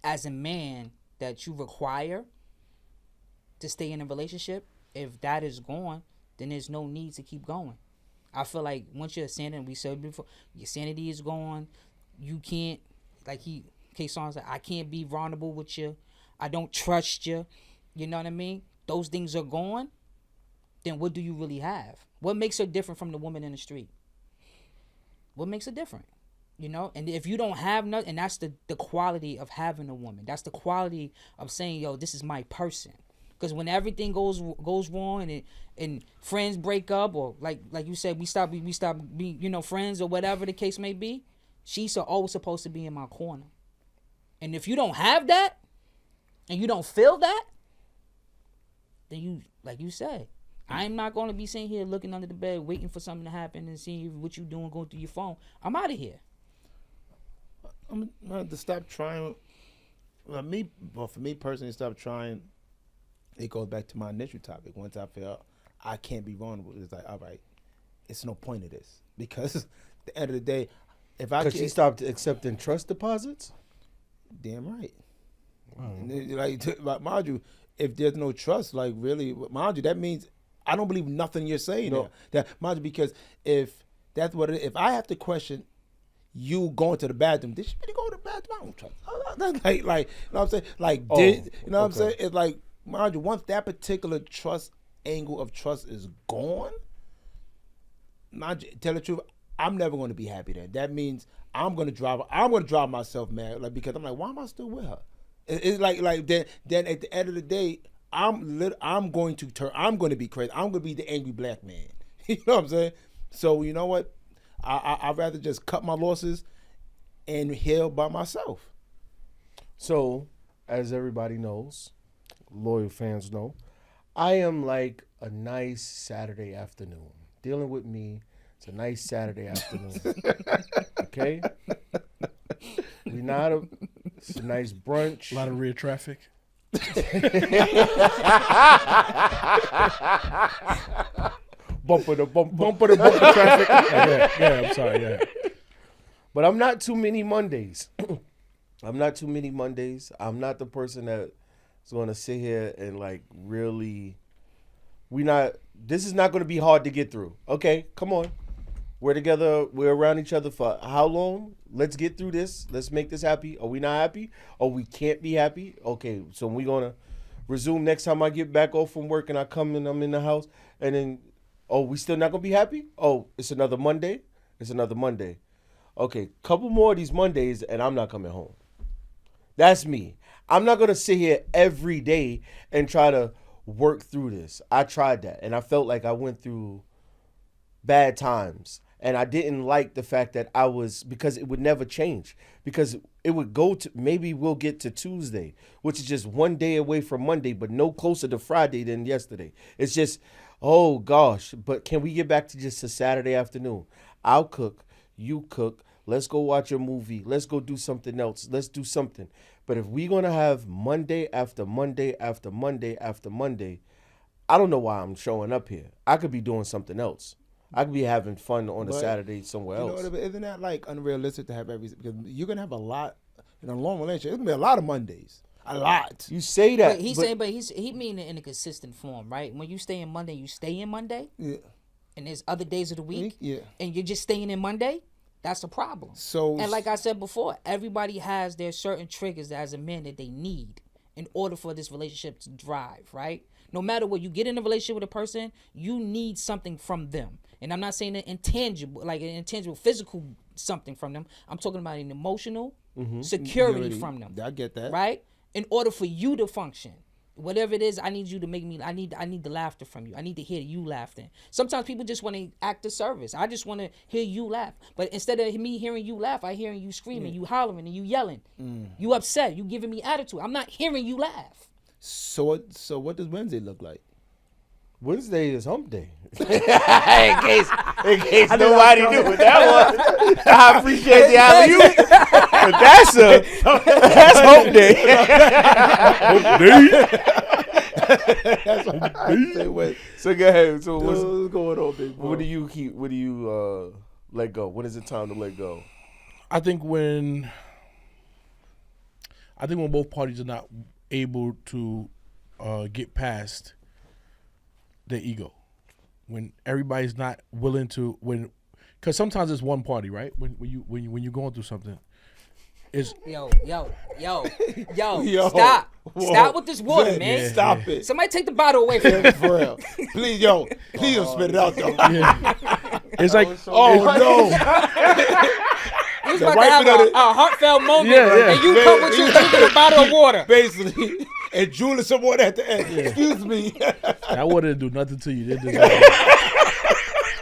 Speaker 1: as a man that you require to stay in a relationship, if that is gone, then there's no need to keep going. I feel like once your sanity, we said before, your sanity is gone. You can't, like K-Song said, I can't be vulnerable with you. I don't trust you. You know what I mean? Those things are gone. Then what do you really have? What makes her different from the woman in the street? What makes her different? And if you don't have nothing, and that's the quality of having a woman. That's the quality of saying, yo, this is my person. Because when everything goes wrong and friends break up, or like you said, we stop being friends or whatever the case may be, she's always supposed to be in my corner. And if you don't have that, and you don't feel that, then you, like you said, I'm not going to be sitting here looking under the bed waiting for something to happen and seeing what you doing going through your phone. I'm out of here.
Speaker 3: I'm going to stop trying. For me personally, stop trying. It goes back to my initial topic. Once I feel I can't be vulnerable, it's like, all right, it's no point of this. Because at the end of the day, if I
Speaker 4: Because she stopped accepting trust deposits?
Speaker 3: damn right. Like, mind you, if there's no trust, mind you, that means I don't believe nothing you're saying.
Speaker 4: No.
Speaker 3: Now. That mind you, because if That's what it is. If I have to question you going to the bathroom, did she really go to the bathroom? I don't trust. Like, you know what I'm saying? Like, you know what I'm saying? It's like, mind you, once that particular trust angle of trust is gone, mind you, tell the truth, I'm never going to be happy then. That means I'm going to drive myself mad, like, because I'm like, why am I still with her? It's like then at the end of the day, I'm going to be crazy. I'm going to be the angry black man. You know what I'm saying? So you know what? I'd rather just cut my losses and heal by myself.
Speaker 4: So, as everybody knows, loyal fans know, I am like a nice Saturday afternoon. Dealing with me, it's a nice Saturday afternoon. Okay? It's a nice brunch.
Speaker 5: A lot of rear traffic.
Speaker 4: Bumper to bumper traffic.
Speaker 5: Yeah, I'm sorry, yeah.
Speaker 4: But I'm not too many Mondays. I'm not the person that's going to sit here and like really, this is not going to be hard to get through. Okay, come on. We're together. We're around each other for how long? Let's get through this. Let's make this happy. Are we not happy? Oh, we can't be happy? Okay, so we're going to resume next time I get back off from work and I come and I'm in the house. And then, oh, we still not going to be happy? Oh, it's another Monday? Okay, couple more of these Mondays and I'm not coming home. That's me. I'm not going to sit here every day and try to work through this. I tried that and I felt like I went through bad times. And I didn't like the fact that because it would never change. Because it would go to, maybe we'll get to Tuesday, which is just one day away from Monday, but no closer to Friday than yesterday. It's just, oh gosh, but can we get back to just a Saturday afternoon? I'll cook, you cook, let's go watch a movie, let's go do something else, let's do something. But if we're going to have Monday after Monday after Monday after Monday, I don't know why I'm showing up here. I could be doing something else. I could be having fun on a Saturday somewhere else.
Speaker 3: Know what, isn't that like unrealistic to have because you're gonna have a lot in a long relationship. It's gonna be a lot of Mondays. A lot.
Speaker 4: You say that.
Speaker 1: But he mean it in a consistent form, right? When you stay in Monday, you stay in Monday.
Speaker 3: Yeah.
Speaker 1: And there's other days of the week.
Speaker 3: Yeah.
Speaker 1: And you're just staying in Monday. That's a problem. And like I said before, everybody has their certain triggers as a man that they need in order for this relationship to drive, right? No matter what, you get in a relationship with a person, you need something from them. And I'm not saying an intangible, physical something from them. I'm talking about an emotional security from them.
Speaker 3: I get that.
Speaker 1: Right? In order for you to function. Whatever it is, I need you to make me, I need the laughter from you. I need to hear you laughing. Sometimes people just want to act a service. I just want to hear you laugh. But instead of me hearing you laugh, I hearing you screaming, you hollering, and you yelling. You upset, you giving me attitude. I'm not hearing you laugh.
Speaker 3: So what does Wednesday look like?
Speaker 4: Wednesday is hump day. in case nobody knew what that was. I appreciate the alley-oop. But that's hump day. So go ahead. So what's
Speaker 3: going on, big bro?
Speaker 4: What do you keep? What do you let go? When is it time to let go?
Speaker 5: I think when both parties are not able to get past their ego, when everybody's not willing to, because sometimes it's one party, right? When you're going through something, is
Speaker 1: yo, stop with this water, man.
Speaker 3: Stop it.
Speaker 1: Somebody take the bottle away from me.
Speaker 3: For real. Please, don't spit it out though.
Speaker 5: Yeah. It's like,
Speaker 3: no.
Speaker 1: You was about to have a heartfelt moment, and you come with you drinking a bottle of water.
Speaker 3: Basically. And drooling some water at the end. Yeah. Excuse me.
Speaker 5: That water didn't do nothing to you.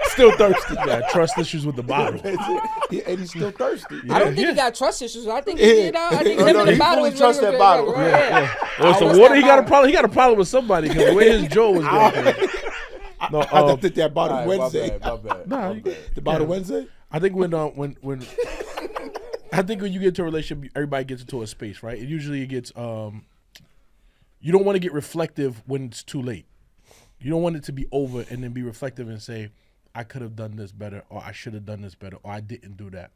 Speaker 3: Still thirsty.
Speaker 5: Yeah, trust issues with the bottle.
Speaker 3: And he's still thirsty.
Speaker 1: I don't think he got trust issues. I think he I think him and the bottle is
Speaker 4: trust that bottle.
Speaker 1: Yeah.
Speaker 5: Well, it's the water. He got a problem. He got a problem with somebody because the way his jaw was going.
Speaker 3: No, I think that bottle Wednesday.
Speaker 4: My bad.
Speaker 5: Nah,
Speaker 3: the bottle Wednesday.
Speaker 5: I think when I think when you get into a relationship, everybody gets into a space, right? It gets you don't want to get reflective when it's too late. You don't want it to be over and then be reflective and say, I could have done this better, or I should have done this better, or I didn't do that.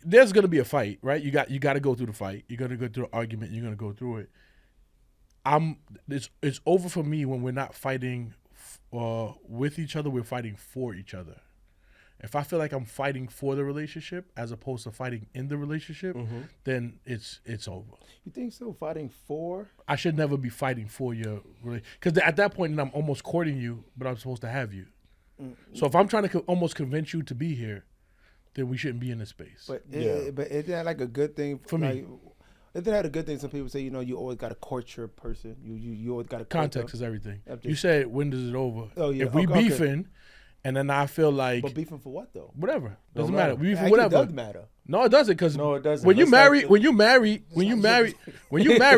Speaker 5: There's gonna be a fight, right? You got to go through the fight. You're gonna go through the argument. You're gonna go through it. It's over for me when we're not fighting with each other. We're fighting for each other. If I feel like I'm fighting for the relationship as opposed to fighting in the relationship, then it's over.
Speaker 3: You think so? Fighting for?
Speaker 5: I should never be fighting for your relationship. Because at that point, then I'm almost courting you, but I'm supposed to have you. So if I'm trying to almost convince you to be here, then we shouldn't be in this space.
Speaker 3: But isn't that like a good thing
Speaker 5: For me.
Speaker 3: Isn't that a good thing? Some people say, you always got to court your person. You always got to
Speaker 5: Context is everything. You said, when does it over?
Speaker 3: Oh, yeah.
Speaker 5: If we beefing, and then I feel like...
Speaker 3: But beefing for what, though?
Speaker 5: Whatever. Doesn't matter. We beefing
Speaker 3: Actually,
Speaker 5: whatever.
Speaker 3: It does matter.
Speaker 5: No, it doesn't. Because
Speaker 4: No, it doesn't.
Speaker 5: when you
Speaker 4: Let's
Speaker 5: marry,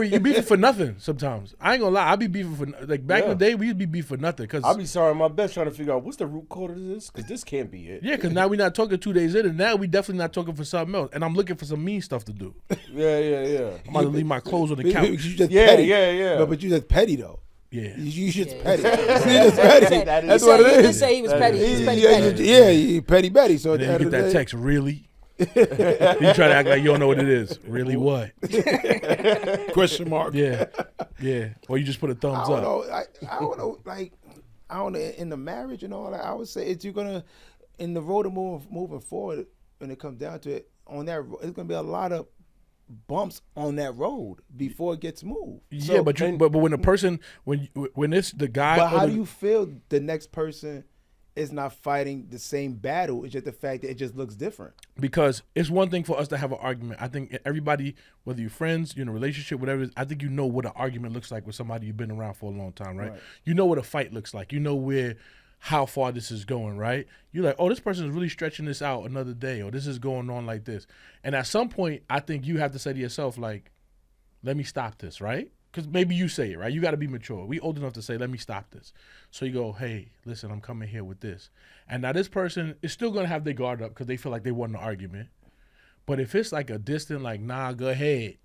Speaker 5: you beefing for nothing sometimes. I ain't gonna lie. I be beefing for... Like, back in the day, we used to be beefing for nothing. Cause,
Speaker 4: I'll be sorry my best trying to figure out what's the root cause of this, because this can't be it.
Speaker 5: yeah, because now we're not talking 2 days in, and now we definitely not talking for something else. And I'm looking for some mean stuff to do.
Speaker 4: Yeah.
Speaker 5: I'm about to leave my clothes on the couch.
Speaker 3: You just
Speaker 4: Yeah,
Speaker 3: petty.
Speaker 4: yeah.
Speaker 3: But you just petty, though.
Speaker 5: Yeah.
Speaker 3: You just
Speaker 1: Yeah.
Speaker 3: petty. You just petty. That's what
Speaker 1: He
Speaker 3: it
Speaker 1: did
Speaker 3: is.
Speaker 1: say he was petty. He's petty.
Speaker 3: Yeah, you petty Betty. So
Speaker 5: And
Speaker 3: at
Speaker 5: then
Speaker 3: the
Speaker 5: you
Speaker 3: end
Speaker 5: get
Speaker 3: of the
Speaker 5: that
Speaker 3: day-
Speaker 5: text, really? You try to act like you don't know what it is. Really what?
Speaker 3: Question mark.
Speaker 5: Yeah. Or you just put a
Speaker 3: I
Speaker 5: thumbs
Speaker 3: don't
Speaker 5: up.
Speaker 3: know. I don't know. Like, I don't know. In the marriage and all that, I would say it's you're gonna in the road of moving forward. When it comes down to it, on that, it's gonna be a lot of bumps on that road before it gets moved.
Speaker 5: Yeah,
Speaker 3: So-
Speaker 5: but when the person when it's the guy.
Speaker 3: But
Speaker 5: or
Speaker 3: how
Speaker 5: the-
Speaker 3: do you feel the next person is not fighting the same battle? It's just the fact that it just looks different.
Speaker 5: Because it's one thing for us to have an argument. I think everybody, whether you're friends, you're in a relationship, whatever it is, I think you know what an argument looks like with somebody you've been around for a long time, right? You know what a fight looks like. You know how far this is going, right? You're like, oh, this person is really stretching this out another day, or this is going on like this. And at some point, I think you have to say to yourself, like, let me stop this, right? Because maybe you say it, right? You got to be mature. We old enough to say, let me stop this. So you go, hey, listen, I'm coming here with this. And now this person is still going to have their guard up because they feel like they won the argument. But if it's like a distant, like, nah, go ahead.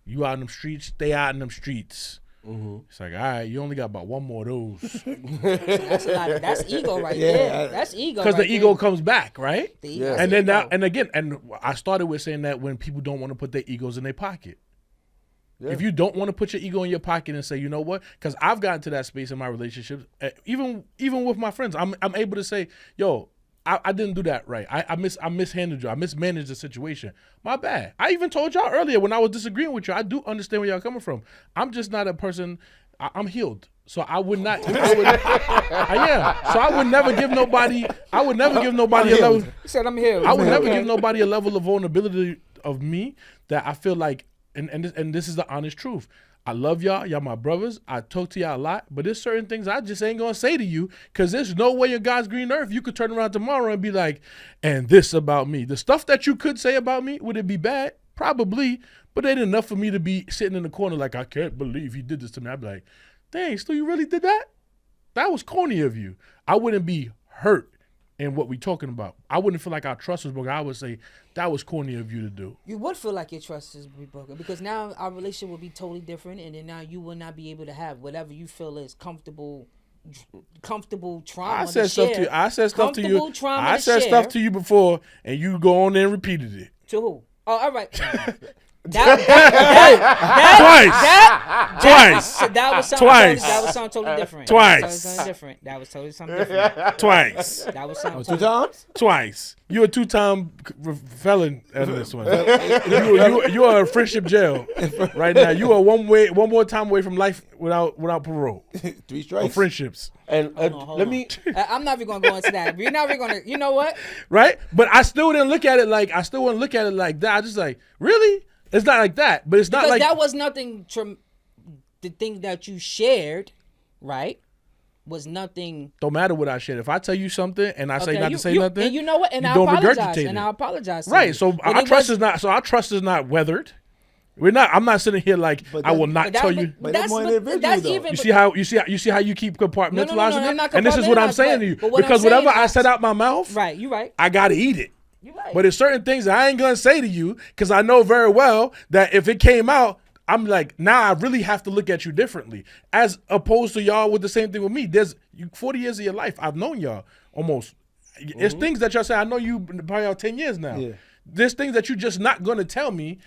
Speaker 5: You out in them streets, stay out in them streets. It's like, all right, you only got about one more of those.
Speaker 1: That's a lot. That's ego right there. That's ego.
Speaker 5: Because
Speaker 1: right
Speaker 5: the ego
Speaker 1: there.
Speaker 5: comes back, right?
Speaker 1: The ego.
Speaker 4: Yeah.
Speaker 5: And then now, and again, and I started with saying that when people don't want to put their egos in their pocket.
Speaker 4: Yeah.
Speaker 5: If you don't want to put your ego in your pocket and say, you know what? Because I've gotten to that space in my relationships, even with my friends, I'm able to say, yo, I didn't do that right. I mishandled you. I mismanaged the situation. My bad. I even told y'all earlier when I was disagreeing with you, I do understand where y'all coming from. I'm just not a person. I'm healed. So I would not. I am. So I would never give nobody. I would never give nobody a level.
Speaker 1: He said, I'm here.
Speaker 5: I would never give nobody a level of vulnerability of me that I feel like, and this is the honest truth. I love y'all. Y'all my brothers. I talk to y'all a lot, but there's certain things I just ain't gonna say to you because there's no way in God's green earth you could turn around tomorrow and be like, and this about me. The stuff that you could say about me, would it be bad? Probably, but it ain't enough for me to be sitting in the corner like, I can't believe he did this to me. I'd be like, dang, Stu, you really did that? That was corny of you. I wouldn't be hurt in what we talking about. I wouldn't feel like our trust was broken. I would say that was corny of you to do.
Speaker 1: You would feel like your trust is broken because now our relationship will be totally different, and then now you will not be able to have whatever you feel is comfortable trauma.
Speaker 5: I said stuff to you. I said stuff to you.
Speaker 1: Comfortable trauma
Speaker 5: I
Speaker 1: to
Speaker 5: said
Speaker 1: share.
Speaker 5: stuff to you before, and you go on there and repeated it.
Speaker 1: To who? Oh, all right.
Speaker 5: Twice.
Speaker 1: That was something.
Speaker 5: Twice.
Speaker 1: That was something totally different.
Speaker 5: Twice.
Speaker 1: That was something different. That was totally something different.
Speaker 5: Twice.
Speaker 1: That was something.
Speaker 3: Two
Speaker 1: totally-
Speaker 3: times?
Speaker 5: Twice. You a 2-time felon in this one. You are in friendship jail right now. You are one more time away from life without parole
Speaker 3: 3
Speaker 5: or
Speaker 3: strikes?
Speaker 5: friendships.
Speaker 4: And
Speaker 1: Hold
Speaker 4: let
Speaker 1: on.
Speaker 4: me.
Speaker 1: I'm not even gonna go into that. We're not even gonna. You know what?
Speaker 5: Right? But I still didn't look at it like that. I just like, really? It's not like that. But it's not
Speaker 1: Because
Speaker 5: like
Speaker 1: that was nothing. The thing that you shared, right, was nothing.
Speaker 5: don't matter what I shared. If I tell you something and I say not to say nothing,
Speaker 1: And you know what? And
Speaker 5: you
Speaker 1: I
Speaker 5: don't
Speaker 1: apologize.
Speaker 5: regurgitate
Speaker 1: And
Speaker 5: it.
Speaker 1: I apologize. to
Speaker 5: right.
Speaker 1: you.
Speaker 5: So
Speaker 1: But
Speaker 5: our
Speaker 1: it
Speaker 5: trust
Speaker 1: was-
Speaker 5: is not. So our trust is not weathered. We're not. I'm not sitting here like
Speaker 3: But
Speaker 5: I will
Speaker 3: that-
Speaker 5: not
Speaker 1: But that-
Speaker 5: tell you.
Speaker 3: But
Speaker 1: that's
Speaker 3: more
Speaker 1: but
Speaker 3: individual,
Speaker 1: that's
Speaker 3: though.
Speaker 1: even.
Speaker 5: You see how you keep compartmentalizing
Speaker 1: I'm
Speaker 5: it,
Speaker 1: not
Speaker 5: and this is what I'm
Speaker 1: compartmentalizing,
Speaker 5: saying to you
Speaker 1: but what I'm
Speaker 5: because
Speaker 1: saying
Speaker 5: whatever I
Speaker 1: is-
Speaker 5: said out my mouth,
Speaker 1: Right. You right.
Speaker 5: I gotta eat it.
Speaker 1: You right.
Speaker 5: But there's certain things that I ain't gonna say to you because I know very well that if it came out, I'm like, now I really have to look at you differently, as opposed to y'all with the same thing with me. There's 40 years of your life. I've known y'all almost. It's things that y'all say. I know you probably out 10 years now.
Speaker 3: Yeah.
Speaker 5: There's things that you're just not gonna tell me.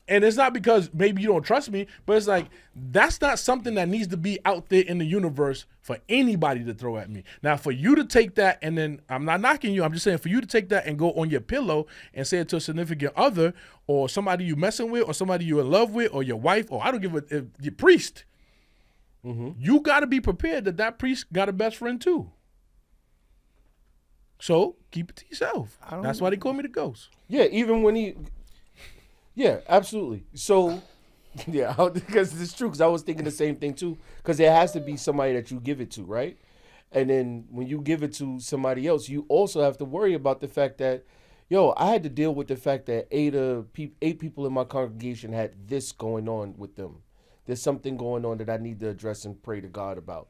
Speaker 5: And it's not because maybe you don't trust me, but it's like that's not something that needs to be out there in the universe for anybody to throw at me. Now, for you to take that, and then I'm not knocking you, I'm just saying for you to take that and go on your pillow and say it to a significant other or somebody you messing with or somebody you in love with or your wife or I don't give a your priest, you got to be prepared that priest got a best friend too. So keep it to yourself. That's why they call me the ghost.
Speaker 4: Yeah, even when he... Yeah, absolutely. So, yeah, because it's true. Because I was thinking the same thing too. Because there has to be somebody that you give it to, right? And then when you give it to somebody else, you also have to worry about the fact that, I had to deal with the fact that 8 people in my congregation had this going on with them. There's something going on that I need to address and pray to God about.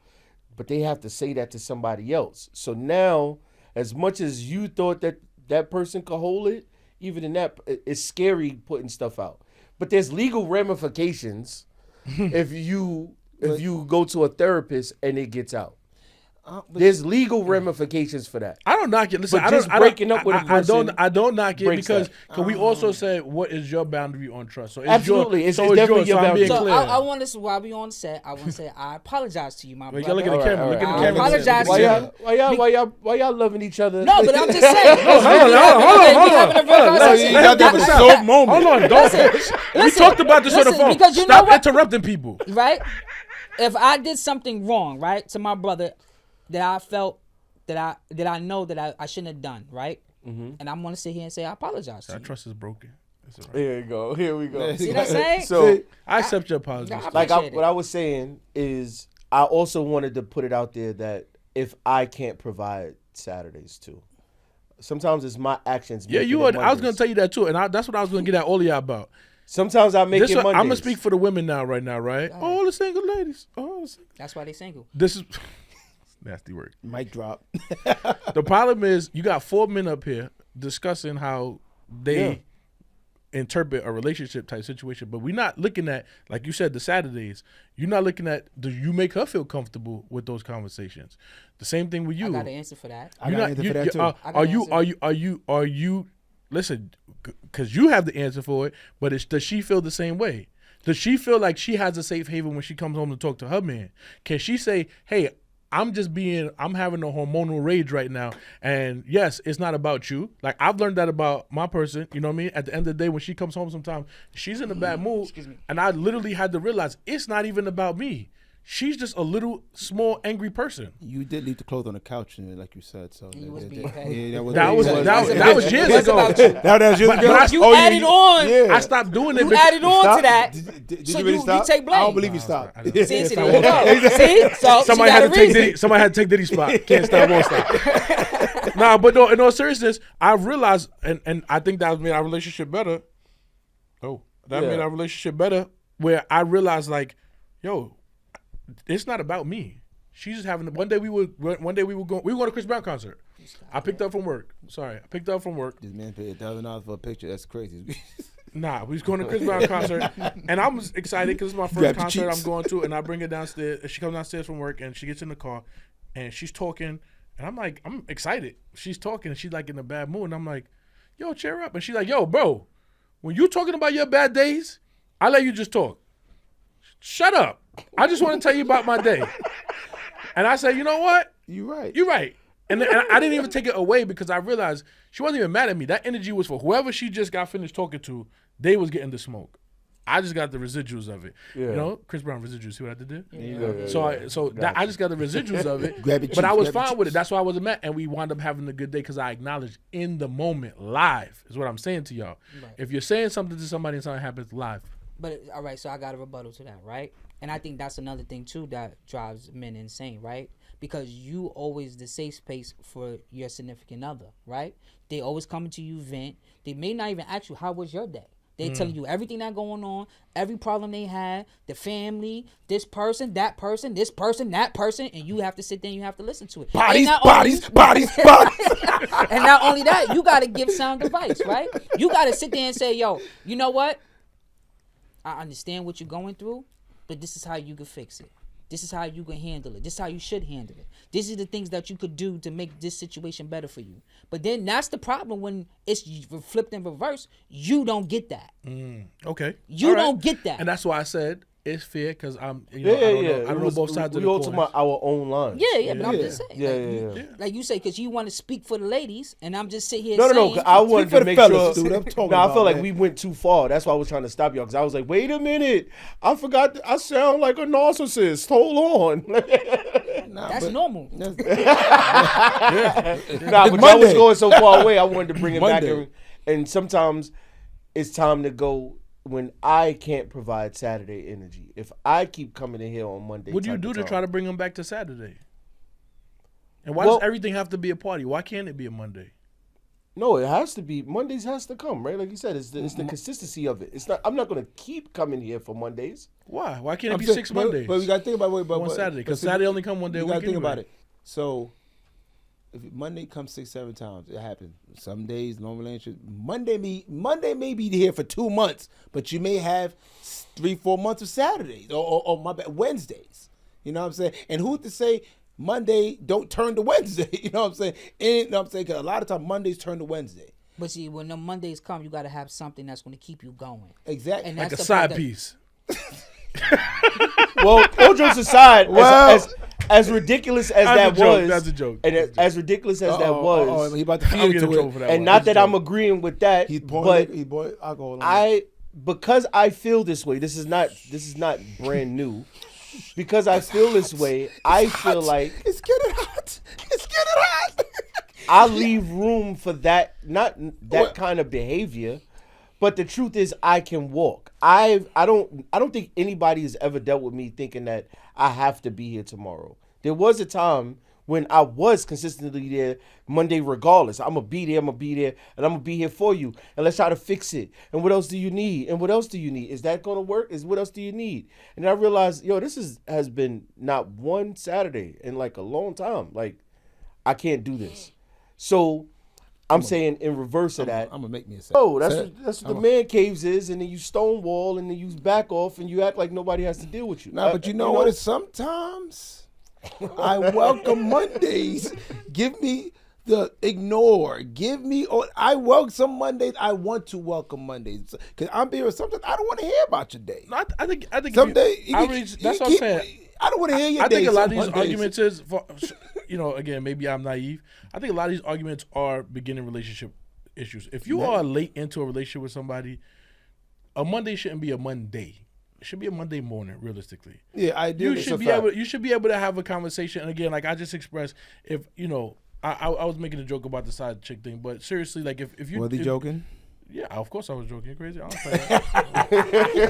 Speaker 4: But they have to say that to somebody else. So now, as much as you thought that person could hold it, even in that, it's scary putting stuff out. But there's legal ramifications if you go to a therapist and it gets out. There's legal ramifications for that.
Speaker 5: I don't knock it. Listen, I don't knock it because we also say what is your boundary on trust? So it's
Speaker 4: absolutely,
Speaker 5: it's
Speaker 4: definitely your boundary.
Speaker 1: So I want to, while we on set, I want to say I apologize to you, my brother.
Speaker 5: Look at the camera. Look at the camera.
Speaker 1: I apologize to you.
Speaker 4: Why y'all loving each other?
Speaker 1: No, but I'm just saying.
Speaker 5: Hold on. We talked about this on the phone.
Speaker 1: Because
Speaker 5: Stop interrupting people.
Speaker 1: Right? If I did something wrong, right, to my brother, that I felt that I know that I shouldn't have done, right? Mm-hmm. And I'm gonna sit here and say I apologize to you.
Speaker 5: That trust is broken.
Speaker 4: Here you go. Here we go.
Speaker 1: See what I'm saying?
Speaker 4: So
Speaker 5: I accept your apology.
Speaker 4: What I was saying is I also wanted to put it out there that if I can't provide Saturdays too, sometimes it's my actions.
Speaker 5: Yeah, you would. I was gonna tell you that too, and that's what I was gonna get at all of y'all about.
Speaker 4: Sometimes I make it Mondays.
Speaker 5: I'm gonna speak for the women right now, right? All the single ladies.
Speaker 1: That's why they single.
Speaker 5: This is. Nasty word.
Speaker 3: Mic drop.
Speaker 5: The problem is you got 4 men up here discussing how they interpret a relationship type situation, but we're not looking at, like you said, the Saturdays. You're not looking at, do you make her feel comfortable with those conversations? The same thing with you.
Speaker 1: I got an answer for that.
Speaker 3: I got an answer for that too.
Speaker 5: Are you? Listen, because you have the answer for it, but does she feel the same way? Does she feel like she has a safe haven when she comes home to talk to her man? Can she say, hey, I'm having a hormonal rage right now. And yes, it's not about you. Like I've learned that about my person, you know what I mean? At the end of the day, when she comes home sometimes, she's in a bad mood. And I literally had to realize it's not even about me. She's just a little small angry person.
Speaker 3: You did leave the clothes on the couch, like you said. So
Speaker 1: you was being
Speaker 3: paid.
Speaker 5: That was years ago.
Speaker 3: That was years ago.
Speaker 1: You added on.
Speaker 3: Yeah.
Speaker 5: I stopped doing it.
Speaker 1: You added on to that.
Speaker 3: Did
Speaker 1: so
Speaker 3: you really stop?
Speaker 1: You take blame.
Speaker 3: I don't believe you stopped.
Speaker 1: See, there you go. See, so
Speaker 5: somebody had to take Diddy's spot. Can't stop, won't stop. Nah, but no, in all seriousness, I realized, and I think that made our relationship better. Made our relationship better, where I realized, like, yo, it's not about me. She's just having. One day we were going to a Chris Brown concert. I picked up from work. I picked up from work.
Speaker 3: This man paid $1,000 for a picture. That's crazy.
Speaker 5: Nah, we was going to Chris Brown concert, and I was excited because it's my first concert I'm going to, and I bring her downstairs. She comes downstairs from work, and she gets in the car, and she's talking, and I'm like, I'm excited. She's talking, and she's like in a bad mood, and I'm like, yo, cheer up. And she's like, yo, bro, when you talking about your bad days, I let you just talk. Shut up. I just want to tell you about my day. And I said, you know what?
Speaker 3: You're
Speaker 5: right. And I didn't even take it away because I realized she wasn't even mad at me. That energy was for whoever she just got finished talking to. They was getting the smoke. I just got the residuals of it. Yeah. You know, Chris Brown residuals. See what I did there? Yeah. I just got the residuals of it. But I was fine with it. That's why I wasn't mad. And we wound up having a good day because I acknowledged in the moment, live, is what I'm saying to y'all. Right. If you're saying something to somebody and something happens live.
Speaker 1: But all right, so I got a rebuttal to that, right? And I think that's another thing too that drives men insane, right? Because you always the safe space for your significant other, right? They always coming to you vent. They may not even ask you how was your day. They telling you everything that going on, every problem they had, the family, this person, that person, this person, that person, and you have to sit there and you have to listen to it. Bodies. And not only that, you got to give sound advice, right? You got to sit there and say, yo, you know what? I understand what you're going through, but this is how you can fix it. This is how you can handle it. This is how you should handle it. This is the things that you could do to make this situation better for you. But then that's the problem when it's flipped in reverse. You don't get that.
Speaker 5: Okay.
Speaker 1: You don't get that.
Speaker 5: And that's why I said it's fair because I'm, I don't know both sides of the
Speaker 4: We all talking
Speaker 5: coin.
Speaker 4: about our own lines.
Speaker 1: Yeah, but I'm just saying.
Speaker 4: Yeah.
Speaker 1: Like you say, because you want to speak for the ladies, and I'm just sitting here
Speaker 4: No.
Speaker 1: saying.
Speaker 4: 'Cause I wanted
Speaker 3: for
Speaker 4: to
Speaker 3: the
Speaker 4: make
Speaker 3: fellas,
Speaker 4: sure.
Speaker 3: dude. I'm talking
Speaker 4: No, I
Speaker 3: about,
Speaker 4: feel like
Speaker 3: man.
Speaker 4: we went too far. That's why I was trying to stop y'all. Because I was like, wait a minute. I forgot. I sound like a narcissist. Hold on.
Speaker 1: That's normal.
Speaker 4: Nah, but y'all was going so far away. I wanted to bring it back. And sometimes it's time to go when I can't provide Saturday energy. If I keep coming in here on Monday.
Speaker 5: What do you
Speaker 4: type
Speaker 5: do
Speaker 4: of
Speaker 5: to
Speaker 4: time.
Speaker 5: try to bring them back to Saturday? And why
Speaker 4: Well-
Speaker 5: does everything have to be a party? Why can't it be a Monday?
Speaker 4: No, it has to be. Mondays has to come, right? Like you said, it's the consistency of it. It's not. I'm not going to keep coming here for Mondays.
Speaker 5: Why? Why can't it
Speaker 3: I'm
Speaker 5: be
Speaker 3: saying-
Speaker 5: 6 Mondays?
Speaker 3: But we got to think about
Speaker 5: one Saturday, because
Speaker 3: see,
Speaker 5: Saturday only come one day a
Speaker 3: You
Speaker 5: week
Speaker 3: got to think
Speaker 5: anyway.
Speaker 3: about it. So, if Monday comes 6-7 times, it happens. Some days, normal relationship. Monday may be here for 2 months, but you may have 3-4 months of Saturdays or my bad, Wednesdays. You know what I'm saying? And who's to say Monday don't turn to Wednesday? You know what I'm saying? And, you know what I'm saying? Because a lot of times Mondays turn to Wednesday.
Speaker 1: But see, when the Mondays come, you got to have something that's going to keep you going.
Speaker 3: Exactly.
Speaker 1: And
Speaker 5: Like a
Speaker 1: that's the part
Speaker 5: side
Speaker 1: that-
Speaker 5: piece.
Speaker 4: Well, all jokes aside,
Speaker 3: Well-
Speaker 4: as ridiculous as
Speaker 5: That's
Speaker 4: that
Speaker 5: a joke,
Speaker 4: was,
Speaker 5: that's a joke.
Speaker 4: and
Speaker 5: That's a
Speaker 4: as ridiculous as that was,
Speaker 3: he about to
Speaker 5: I'm
Speaker 3: feed
Speaker 5: getting in
Speaker 3: into
Speaker 5: trouble
Speaker 3: it.
Speaker 5: for that
Speaker 4: and
Speaker 5: one.
Speaker 4: not
Speaker 5: That's a
Speaker 4: that I'm
Speaker 5: joke.
Speaker 4: agreeing with that,
Speaker 3: He's
Speaker 4: but
Speaker 3: pouring alcohol on
Speaker 4: because I feel this way. This is not brand new. Because I feel this way, I feel like
Speaker 3: It's getting hot. It's getting hot.
Speaker 4: I leave room for that, not that
Speaker 3: What?
Speaker 4: kind of behavior. But the truth is, I can walk. I don't think anybody has ever dealt with me thinking that I have to be here tomorrow. There was a time when I was consistently there Monday regardless. I'm going to be there, and I'm going to be here for you. And let's try to fix it. And what else do you need? And what else do you need? Is that going to work? What else do you need? And I realized, this has been not one Saturday in like a long time. Like, I can't do this. So I'm saying in reverse of that.
Speaker 3: I'm gonna make me a
Speaker 4: Oh, that's what the man caves is, and then you stonewall, and then you back off, and you act like nobody has to deal with you.
Speaker 3: Nah, but you know what? It's sometimes I welcome Mondays. Give me the ignore. Give me. I welcome some Mondays. I want to welcome Mondays because I'm being. Sometimes I don't want to hear about your day.
Speaker 5: No, I think
Speaker 3: Some
Speaker 5: if
Speaker 3: day
Speaker 5: that's what I'm saying.
Speaker 3: I don't want to hear your
Speaker 5: I
Speaker 3: day.
Speaker 5: think a lot of
Speaker 3: some
Speaker 5: these
Speaker 3: Mondays.
Speaker 5: arguments is, again, maybe I'm naive. I think a lot of these arguments are beginning relationship issues. If you are late into a relationship with somebody, a Monday shouldn't be a Monday. It should be a Monday morning, realistically.
Speaker 3: Yeah, I do.
Speaker 5: You should be able to have a conversation. And again, like I just expressed, if I was making a joke about the side chick thing, but seriously, like if you
Speaker 3: Was he joking?
Speaker 5: Yeah, of course I was joking. You're crazy. I don't play that.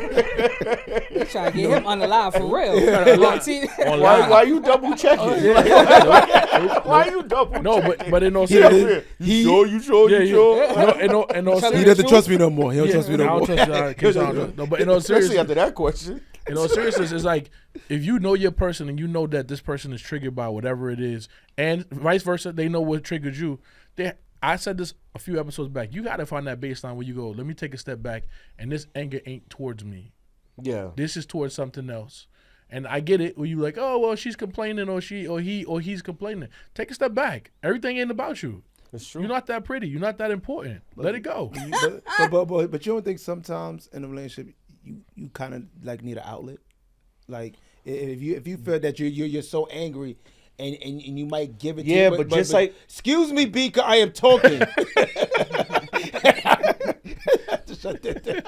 Speaker 1: You trying to get him unalive for real. Like, see,
Speaker 4: Why you double checking? Why you double checking?
Speaker 5: No, but in all seriousness,
Speaker 4: You sure?
Speaker 5: in all
Speaker 3: He
Speaker 5: seriousness,
Speaker 3: doesn't trust me no more. He don't
Speaker 5: yeah,
Speaker 3: trust me
Speaker 5: I
Speaker 3: no
Speaker 5: don't
Speaker 3: more.
Speaker 5: trust you. No, but in all
Speaker 4: Especially
Speaker 5: seriousness,
Speaker 4: after that question.
Speaker 5: in all seriousness, it's like if you know your person and you know that this person is triggered by whatever it is, and vice versa, they know what triggered you. I said this a few episodes back. You got to find that baseline where you go, let me take a step back, and this anger ain't towards me.
Speaker 4: Yeah.
Speaker 5: This is towards something else. And I get it where you like, oh, well, she's complaining or he's complaining. Take a step back. Everything ain't about you.
Speaker 4: It's true.
Speaker 5: You're not that pretty. You're not that important. Let it go.
Speaker 3: But you don't think sometimes in a relationship you kind of like need an outlet? Like if you feel that you're so angry and you might give it to
Speaker 4: Yeah,
Speaker 3: you,
Speaker 4: but just like-
Speaker 3: excuse me, Beaker, I am talking. Shut that down.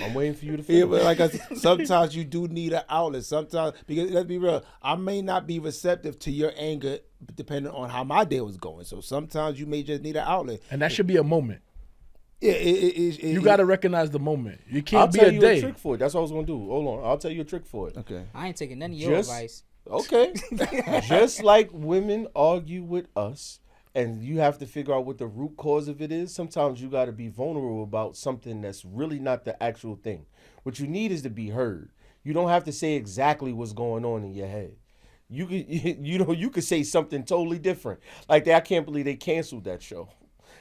Speaker 4: I'm waiting for you to
Speaker 3: Yeah,
Speaker 4: finish.
Speaker 3: but like I said, sometimes you do need an outlet. Sometimes, because let's be real, I may not be receptive to your anger depending on how my day was going. So sometimes you may just need an outlet.
Speaker 5: And that should be a moment.
Speaker 3: Yeah,
Speaker 5: You got to recognize the moment. You
Speaker 4: I'll
Speaker 5: can't be
Speaker 4: tell
Speaker 5: a
Speaker 4: you
Speaker 5: day.
Speaker 4: a trick for it. That's what I was going to do. Hold on. I'll tell you a trick for it.
Speaker 3: Okay.
Speaker 1: I ain't taking none of your
Speaker 4: Just-
Speaker 1: advice.
Speaker 4: Okay. Just like women argue with us, and you have to figure out what the root cause of it is, sometimes you got to be vulnerable about something that's really not the actual thing. What you need is to be heard. You don't have to say exactly what's going on in your head. You could, you could say something totally different. Like I can't believe they canceled that show.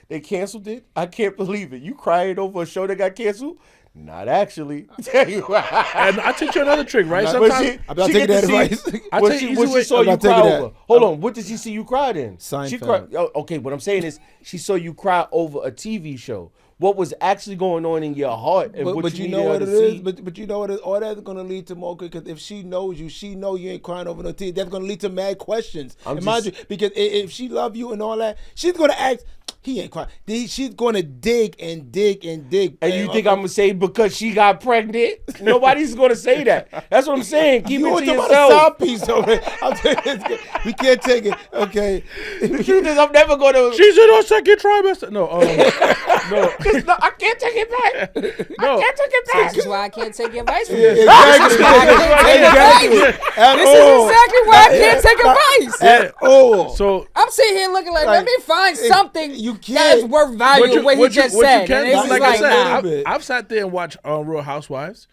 Speaker 4: They canceled it. I can't believe it. You crying over a show that got canceled? Not actually.
Speaker 5: And I teach you another trick, right?
Speaker 3: I'm not
Speaker 5: Sometimes
Speaker 3: taking that advice.
Speaker 5: I
Speaker 4: What
Speaker 5: tell
Speaker 4: she,
Speaker 5: you
Speaker 4: what
Speaker 5: easy
Speaker 4: she
Speaker 5: way.
Speaker 4: saw
Speaker 3: I'm
Speaker 4: you
Speaker 3: not taking
Speaker 4: cry
Speaker 3: that.
Speaker 4: over. Hold on. What did she see you cry in? She
Speaker 3: Seinfeld.
Speaker 4: cried. Oh, okay, what I'm saying is she saw you cry over a TV show. What was actually going on in your heart and what
Speaker 3: But
Speaker 4: you
Speaker 3: you
Speaker 4: needed
Speaker 3: know
Speaker 4: her
Speaker 3: what
Speaker 4: to
Speaker 3: it
Speaker 4: see?
Speaker 3: is. But you know what it is. All that's gonna lead to more. Because if she knows you, she know you ain't crying over no tears. That's gonna lead to mad questions.
Speaker 4: I'm
Speaker 3: And mind you, because if she love you and all that, she's gonna ask. He ain't crying. She's gonna dig and dig and dig.
Speaker 4: And you think I'm gonna say because she got pregnant? Nobody's gonna say that. That's what I'm saying. Keep
Speaker 3: you
Speaker 4: it
Speaker 3: want
Speaker 4: to
Speaker 3: to talk
Speaker 4: yourself.
Speaker 3: about a side piece over there. I'm telling you, we can't take it. Okay.
Speaker 4: The truth is, I'm never gonna.
Speaker 5: She's in her second trimester. No, no.
Speaker 4: No, I can't take it back.
Speaker 5: No.
Speaker 4: I can't take it back.
Speaker 1: This is why I can't take advice from
Speaker 3: Yeah,
Speaker 1: you.
Speaker 3: exactly. At
Speaker 1: This
Speaker 3: all.
Speaker 1: is exactly why I can't take advice.
Speaker 3: At all.
Speaker 5: So
Speaker 1: I'm sitting here looking like, let me find something
Speaker 3: you
Speaker 1: that's
Speaker 3: can't.
Speaker 1: worth value what he just said. And it's
Speaker 5: like
Speaker 1: like,
Speaker 5: I
Speaker 1: nah.
Speaker 5: said, I've sat there and watched Real Housewives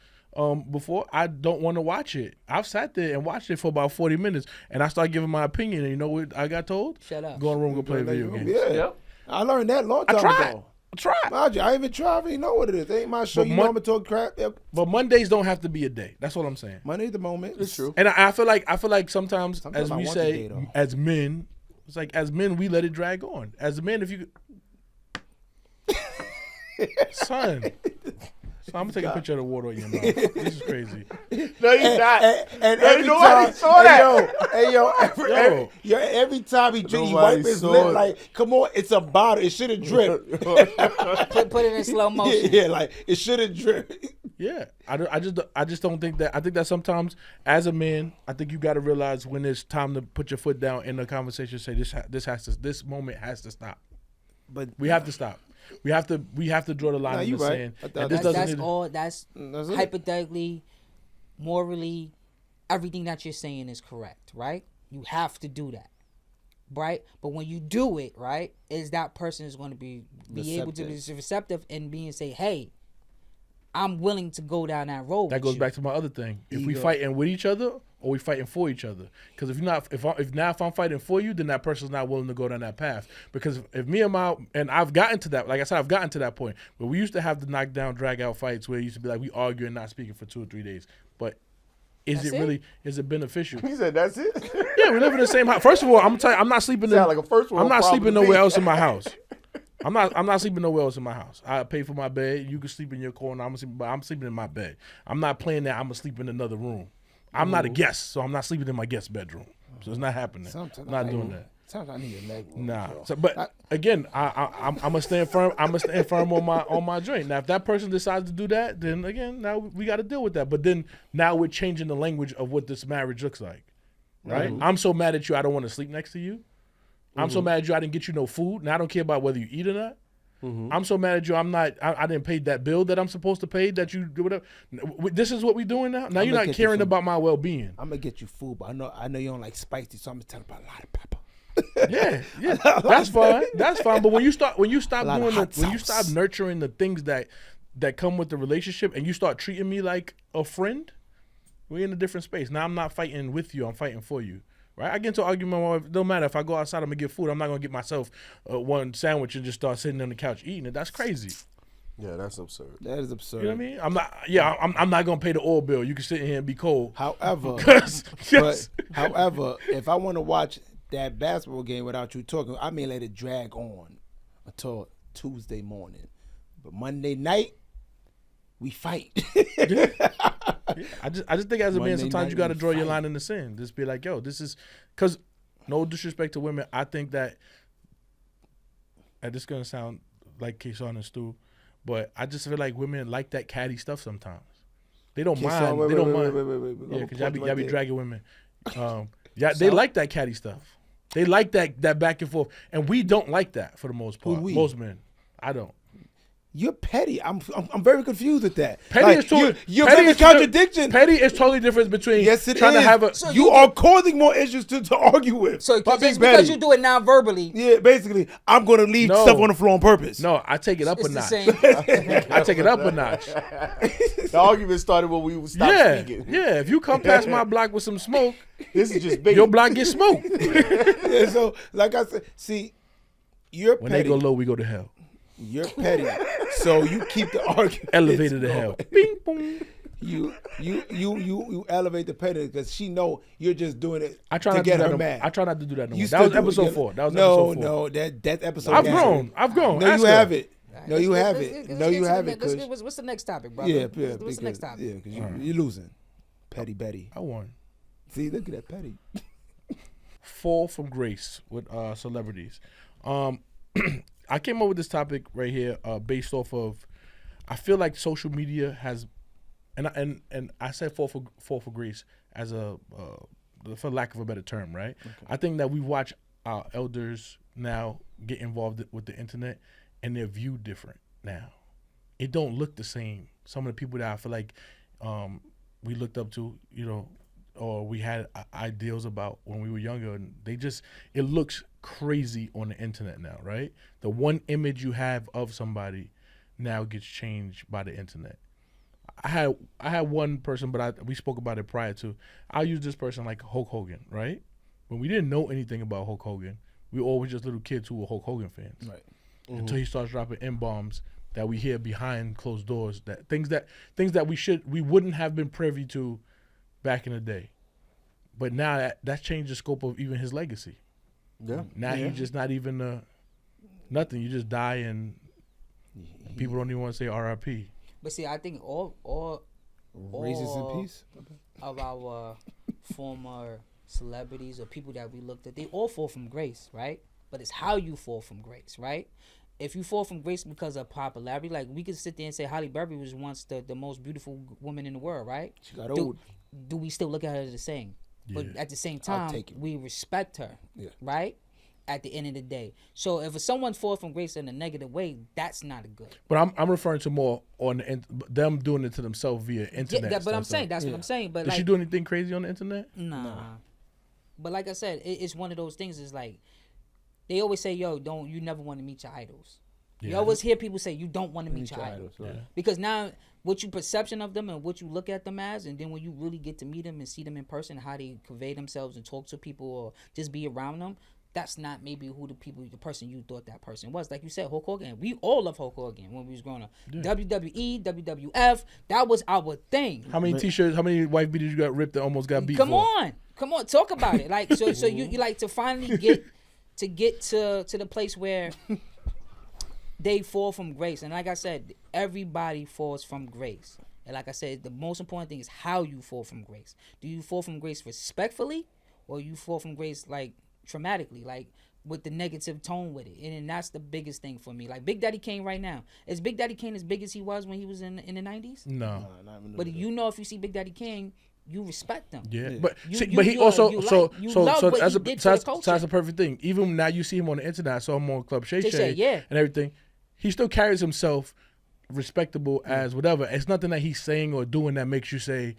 Speaker 5: before. I don't want to watch it. I've sat there and watched it for about 40 minutes, and I started giving my opinion. And you know what I got told?
Speaker 1: Shut up.
Speaker 5: Go in the room, go play video games.
Speaker 3: Yeah.
Speaker 4: Yep.
Speaker 3: I learned that a long time ago.
Speaker 5: I tried.
Speaker 3: Mind you, I ain't even try. I already know what it is. It ain't my show.
Speaker 5: But
Speaker 3: You know I'm gonna talk crap. Yep.
Speaker 5: But Mondays don't have to be a day. That's what I'm saying.
Speaker 3: Money's the moment. It's true.
Speaker 5: And I feel like sometimes
Speaker 3: Sometimes
Speaker 5: as
Speaker 3: I
Speaker 5: we
Speaker 3: want the
Speaker 5: say,
Speaker 3: day, though.
Speaker 5: as men, it's like as men we let it drag on. As men, if you son. So I'm gonna take a picture of the water in your mouth. This is crazy.
Speaker 4: No, you're not.
Speaker 3: And
Speaker 4: No,
Speaker 3: every
Speaker 4: nobody
Speaker 3: time,
Speaker 4: saw that.
Speaker 3: every time he drink, he
Speaker 4: Nobody
Speaker 3: wipe his
Speaker 4: saw
Speaker 3: lip
Speaker 4: it.
Speaker 3: like, come on, it's a bottle. It should have dripped.
Speaker 1: Put it in slow motion.
Speaker 3: yeah, like it should have dripped.
Speaker 5: Yeah, I just don't think that. I think that sometimes as a man, I think you got to realize when it's time to put your foot down in the conversation. Say this moment has to stop.
Speaker 3: But
Speaker 5: We have to stop. We have to draw the line
Speaker 3: Nah,
Speaker 5: in
Speaker 3: you
Speaker 5: the
Speaker 3: right.
Speaker 5: sand.
Speaker 3: That's-
Speaker 5: And this
Speaker 1: That's
Speaker 5: doesn't need to-
Speaker 1: all. That's
Speaker 3: it.
Speaker 1: hypothetically, morally, everything that you're saying is correct, right? You have to do that, right? But when you do it, right, is that person is going to be able to be receptive and be and say, "Hey, I'm willing to go down that road."
Speaker 5: That
Speaker 1: with
Speaker 5: goes
Speaker 1: you.
Speaker 5: back to my other thing. If we
Speaker 3: Ego.
Speaker 5: fighting with each other or we fighting for each other, because if I'm fighting for you, then that person's not willing to go down that path. Because if me and I've gotten to that, like I said, I've gotten to that point where we used to have the knockdown, drag out fights where it used to be like we argue and not speaking for 2 or 3 days. But is it beneficial?
Speaker 4: He said, "That's it."
Speaker 5: Yeah, we live in the same house. First of all, I'm gonna tell you, I'm not sleeping.
Speaker 4: Sound like a first world
Speaker 5: I'm not
Speaker 4: problem
Speaker 5: sleeping
Speaker 4: to me.
Speaker 5: nowhere else in my house. I'm not sleeping nowhere else in my house. I pay for my bed. You can sleep in your corner. I'm sleeping in my bed. I'm not playing that. I'm gonna sleep in another room. I'm not a guest, so I'm not sleeping in my guest bedroom. So it's not happening.
Speaker 3: Sometimes
Speaker 5: I'm not doing that.
Speaker 3: Sometimes I need a leg.
Speaker 5: Nah. So, but again, I'm gonna stand firm. I'm gonna stand firm on my joint. Now, if that person decides to do that, then again, now we got to deal with that. But then now we're changing the language of what this marriage looks like, right? I'm so mad at you. I don't want to sleep next to you. I'm so mad at you. I didn't get you no food. Now I don't care about whether you eat or not. I'm so mad at you. I didn't pay that bill that I'm supposed to pay. That you do whatever. This is what we doing now. Now you're not caring about my well-being.
Speaker 3: I'm gonna get you food, but I know you don't like spicy, so I'm gonna tell you about a lot of pepper.
Speaker 5: Yeah, that's fine. That's fine. But when you stop
Speaker 3: lot of
Speaker 5: doing
Speaker 3: hot
Speaker 5: when you
Speaker 3: sauce.
Speaker 5: stop nurturing the things that come with the relationship, and you start treating me like a friend, we're in a different space. Now I'm not fighting with you. I'm fighting for you. Right? I get into an argument with my wife. It don't matter if I go outside, I'm gonna get food. I'm not gonna get myself one sandwich and just start sitting on the couch eating it. That's crazy.
Speaker 4: Yeah, that's absurd.
Speaker 3: That is absurd.
Speaker 5: You know what I mean? I'm not gonna pay the oil bill. You can sit in here and be cold.
Speaker 3: However,
Speaker 5: Yes.
Speaker 3: however, if I want to watch that basketball game without you talking, I may let it drag on until Tuesday morning. But Monday night, we fight.
Speaker 5: I just think as a man,
Speaker 3: Monday
Speaker 5: sometimes
Speaker 3: night
Speaker 5: you got to
Speaker 3: we
Speaker 5: draw your
Speaker 3: fight.
Speaker 5: line in the sand. Just be like, yo, this is because no disrespect to women. I think that, and this is gonna sound like Kayshawn and Stu, but I just feel like women like that catty stuff sometimes. They don't mind. They don't mind. Yeah, because y'all be dragging women. Yeah, they like that catty stuff. They like that back and forth, and we don't like that for the most part.
Speaker 3: we?
Speaker 5: Most men, I don't.
Speaker 3: You're petty. I'm very confused with that.
Speaker 5: Petty is totally
Speaker 3: you're
Speaker 5: petty
Speaker 3: very
Speaker 5: is
Speaker 3: contradiction.
Speaker 5: Petty is totally different between
Speaker 3: Yes, it
Speaker 5: trying
Speaker 3: is.
Speaker 5: to have a.
Speaker 1: So
Speaker 3: you are causing more issues to argue with.
Speaker 1: So
Speaker 3: By
Speaker 1: just
Speaker 3: being
Speaker 1: because
Speaker 3: petty.
Speaker 1: you do it non-verbally,
Speaker 3: Yeah, basically, I'm gonna leave
Speaker 5: No.
Speaker 3: stuff on the floor on purpose.
Speaker 5: No, I take it up
Speaker 1: it's
Speaker 5: a
Speaker 1: the
Speaker 5: notch.
Speaker 1: same.
Speaker 5: I take it up a notch.
Speaker 4: The argument started when we stopped
Speaker 5: Yeah,
Speaker 4: speaking.
Speaker 5: yeah. If you come past my block with some smoke,
Speaker 4: This is just big.
Speaker 5: your block gets smoked.
Speaker 3: Yeah, so, like I said, see, you're
Speaker 5: When they
Speaker 3: petty.
Speaker 5: go low, we go to hell.
Speaker 3: You're petty. So you keep the argument
Speaker 5: Elevated to hell. Bing, boom.
Speaker 3: You elevate the petty because she know you're just doing it
Speaker 5: I try
Speaker 3: to
Speaker 5: not
Speaker 3: get
Speaker 5: to do
Speaker 3: her
Speaker 5: that.
Speaker 3: mad.
Speaker 5: I try not to do that no more.
Speaker 3: You
Speaker 5: That was
Speaker 3: still do it,
Speaker 5: episode
Speaker 3: yeah.
Speaker 5: 4. That was
Speaker 3: no,
Speaker 5: episode 4.
Speaker 3: no, that episode.
Speaker 5: I've
Speaker 3: got
Speaker 5: grown.
Speaker 3: it.
Speaker 5: I've grown.
Speaker 3: No,
Speaker 5: Ask
Speaker 3: you
Speaker 5: her.
Speaker 3: have it. No, you
Speaker 1: Let's-
Speaker 3: have
Speaker 1: let's-
Speaker 3: it.
Speaker 1: let's
Speaker 3: No,
Speaker 1: get
Speaker 3: you
Speaker 1: to
Speaker 3: have
Speaker 1: the
Speaker 3: it.
Speaker 1: next-
Speaker 3: 'Cause-
Speaker 1: What's the next topic, brother?
Speaker 3: yeah,
Speaker 1: What's the next topic?
Speaker 3: Yeah, because you're losing. Petty Betty.
Speaker 5: I won.
Speaker 3: See, look at that petty.
Speaker 5: Fall from grace with celebrities. I came up with this topic right here based off of, I feel like social media has, and I said fall for grace as a for lack of a better term, right? Okay. I think that we watch our elders now get involved with the internet, and they're viewed different now. It don't look the same. Some of the people that I feel like we looked up to, or we had ideals about when we were younger, and it looks crazy on the internet now, right? The one image you have of somebody now gets changed by the internet. I had one person, but we spoke about it prior to. I'll use this person like Hulk Hogan, right? When we didn't know anything about Hulk Hogan, we were always just little kids who were Hulk Hogan fans.
Speaker 3: Right.
Speaker 5: Mm-hmm. Until he starts dropping M-bombs that we hear behind closed doors, that things that we wouldn't have been privy to back in the day. But now that's changed the scope of even his legacy.
Speaker 4: Yeah.
Speaker 5: Now he's just not even nothing. You just die and people don't even want to say R.I.P.
Speaker 1: But see, I think all
Speaker 3: Raises in peace.
Speaker 1: of our former celebrities or people that we looked at, they all fall from grace, right? But it's how you fall from grace, right? If you fall from grace because of popularity, like we could sit there and say Halle Berry was once the most beautiful woman in the world, right?
Speaker 3: She got old.
Speaker 1: Do we still look at her the same?
Speaker 5: Yeah.
Speaker 1: But at the same
Speaker 3: I'll
Speaker 1: time,
Speaker 3: take it.
Speaker 1: we respect her,
Speaker 3: Yeah.
Speaker 1: right? At the end of the day. So if someone falls from grace in a negative way, that's not a good.
Speaker 5: But I'm referring to more on them doing it to themselves via internet.
Speaker 1: Yeah, but I'm
Speaker 5: stuff.
Speaker 1: saying, that's what I'm saying. But
Speaker 5: Did she do anything crazy on the internet?
Speaker 1: Nah. But like I said, it's one of those things. Is like they always say, "Yo, you never want to meet your idols." You
Speaker 5: Yeah.
Speaker 1: always hear people say you don't want to meet your idols,
Speaker 3: right.
Speaker 1: because now what you perception of them and what you look at them as, and then when you really get to meet them and see them in person, how they convey themselves and talk to people or just be around them, that's not maybe who the person you thought that person was. Like you said, Hulk Hogan. We all love Hulk Hogan when we was growing up. Yeah. WWE, WWF, that was our thing.
Speaker 5: How many T-shirts? How many wife beaters you got ripped that almost got beat?
Speaker 1: Come on, talk about it. Like so you like to finally get to the place where they fall from grace. And like I said, everybody falls from grace. And like I said, the most important thing is how you fall from grace. Do you fall from grace respectfully, or you fall from grace like traumatically, like with the negative tone with it? And that's the biggest thing for me. Like Big Daddy Kane right now. Is Big Daddy Kane as big as he was when he was in the 90s?
Speaker 5: No.
Speaker 1: But if you see Big Daddy Kane, you respect him.
Speaker 5: Yeah,
Speaker 3: Yeah.
Speaker 5: but
Speaker 1: You-
Speaker 5: but he
Speaker 1: you
Speaker 5: also
Speaker 1: love
Speaker 5: so
Speaker 1: what he did for the
Speaker 5: that's
Speaker 1: culture.
Speaker 5: a perfect thing. Even now you see him on the internet. I saw him on Club Shay
Speaker 1: Shay,
Speaker 5: Shay
Speaker 1: yeah.
Speaker 5: and everything. He still carries himself respectable as whatever. It's nothing that he's saying or doing that makes you say,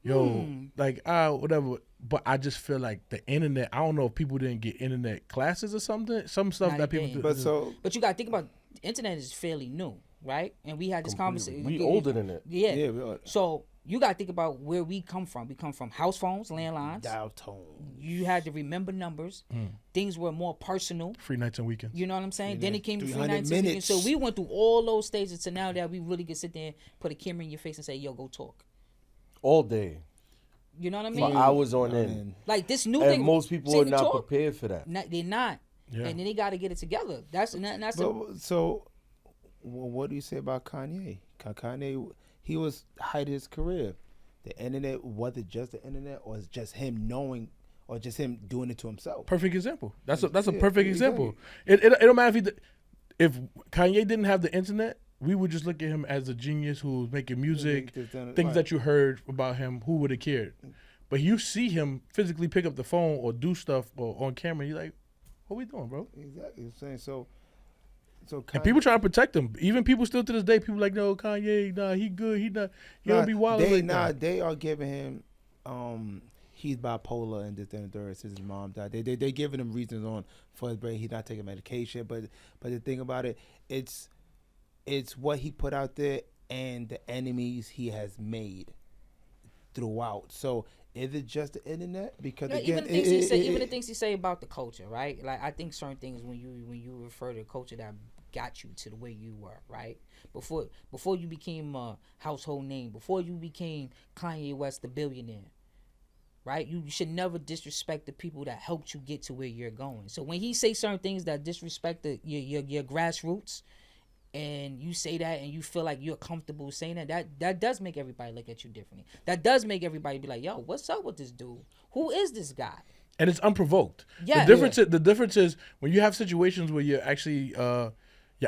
Speaker 5: yo, like whatever. But I just feel like the internet. I don't know if people didn't get internet classes or something. Some stuff
Speaker 1: Nah,
Speaker 5: that
Speaker 1: they
Speaker 5: people
Speaker 1: didn't.
Speaker 5: do.
Speaker 1: But you got to think about the internet is fairly new, right? And we had this conversation.
Speaker 4: We older than it.
Speaker 1: Yeah.
Speaker 3: Yeah, we are.
Speaker 1: So you got to think about where we come from. We come from house phones, landlines.
Speaker 3: Dial tone.
Speaker 1: You had to remember numbers. Things were more personal.
Speaker 5: Free nights and weekends.
Speaker 1: You know what I'm saying? Then it came to free
Speaker 3: 300
Speaker 1: nights and weekends. So
Speaker 3: minutes.
Speaker 1: we went through all those stages to now that we really can sit there and put a camera in your face and say, yo, go talk.
Speaker 4: All day.
Speaker 1: You know what I
Speaker 4: For
Speaker 1: mean?
Speaker 4: hours on end.
Speaker 1: Like this new
Speaker 4: And
Speaker 1: thing.
Speaker 4: most people
Speaker 1: say
Speaker 4: are
Speaker 1: to
Speaker 4: not
Speaker 1: talk.
Speaker 4: prepared for that.
Speaker 1: They're not.
Speaker 5: Yeah.
Speaker 1: And then they got to get it together. That's
Speaker 3: So, what do you say about Kanye? Kanye, he was height of his career. The internet, wasn't just the internet, or it's just him knowing, or just him doing it to himself.
Speaker 5: Perfect example. That's a
Speaker 3: Yeah,
Speaker 5: perfect example. It don't matter if Kanye didn't have the internet, we would just look at him as a genius who's making music,
Speaker 3: Just done it
Speaker 5: things
Speaker 3: right.
Speaker 5: that you heard about him. Who would have cared? But you see him physically pick up the phone or do stuff or on camera. You're like, what we doing, bro?
Speaker 3: Exactly. I'm saying so.
Speaker 5: And people trying to protect him. Even people still to this day, people like, no, Kanye, nah, he good. He don't be wild.
Speaker 3: They are giving him. He's bipolar and this and the third since his mom died. They giving him reasons on for his brain. He's not taking medication. But the thing about it, it's what he put out there and the enemies he has made throughout. So is it just the internet? Because again,
Speaker 1: even the things he say about the culture, right? Like I think certain things when you refer to culture that got you to the way you were, right? Before you became a household name, before you became Kanye West, the billionaire, right? You should never disrespect the people that helped you get to where you're going. So when he say certain things that disrespect your grassroots, and you say that and you feel like you're comfortable saying that does make everybody look at you differently. That does make everybody be like, yo, what's up with this dude? Who is this guy?
Speaker 5: And it's unprovoked.
Speaker 1: Yeah.
Speaker 5: The difference is when you have situations where you're actually your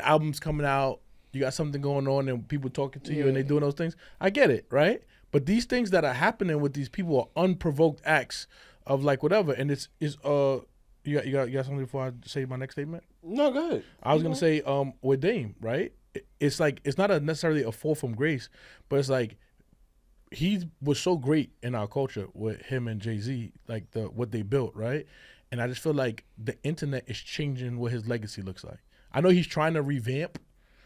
Speaker 5: album's coming out, you got something going on and people talking to you and they doing those things. I get it, right? But these things that are happening with these people are unprovoked acts of like whatever. And it's you got something before I say my next statement?
Speaker 4: No, go ahead.
Speaker 5: I was gonna say with Dame, right? It's like it's not necessarily a fall from grace, but it's like he was so great in our culture with him and Jay-Z, like what they built, right? And I just feel like the internet is changing what his legacy looks like. I know he's trying to revamp,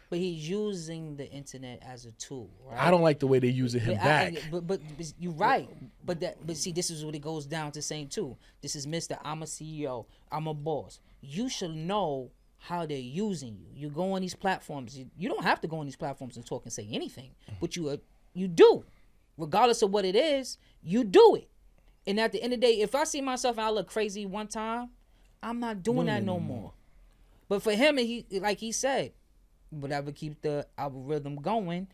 Speaker 1: but he's using the internet as a tool, right?
Speaker 5: I don't like the way they're using him back.
Speaker 1: But you're right. But see, this is what it goes down to saying too. This is Mr. I'm a CEO. I'm a boss. You should know how they're using you. You go on these platforms. You don't have to go on these platforms and talk and say anything, but you do. Regardless of what it is, you do it. And at the end of the day, if I see myself and I look crazy one time, I'm not doing that no more. But for him, he like he said, whatever keeps the algorithm going,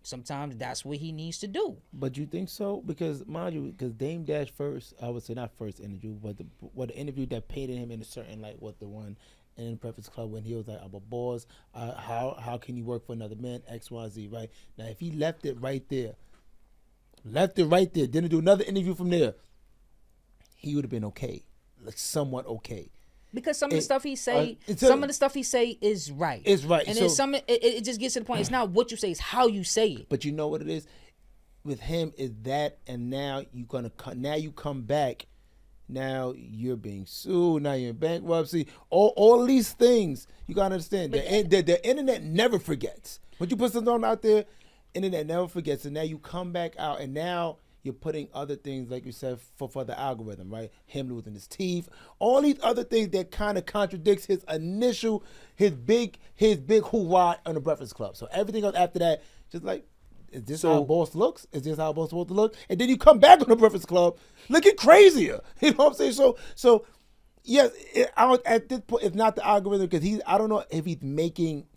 Speaker 1: sometimes that's what he needs to do.
Speaker 3: But you think so? Because mind you, because Dame Dash first, I would say not first interview, but the interview that painted him in a certain light was the one in the Breakfast Club when he was like, I'm a boss. How can you work for another man? X, Y, Z, right? Now, if he left it right there, didn't do another interview from there, he would have been okay, like somewhat okay.
Speaker 1: Because some of the stuff he say, is right.
Speaker 3: It's right.
Speaker 1: And then it just gets to the point. It's not what you say, it's how you say it.
Speaker 3: But you know what it is? With him is that, and now you come back. Now you're being sued. Now you're in bankruptcy. All these things you gotta understand. The internet never forgets. When you put something out there, internet never forgets. And now you come back out, and now you're putting other things, like you said, for the algorithm, right? Him losing his teeth, all these other things that kind of contradicts his big hoorah on the Breakfast Club. So everything else after that, just like, is this how a boss looks? Is this how a boss supposed to look? And then you come back on the Breakfast Club looking crazier. You know what I'm saying? So yes, at this point, it's not the algorithm, because I don't know if he's making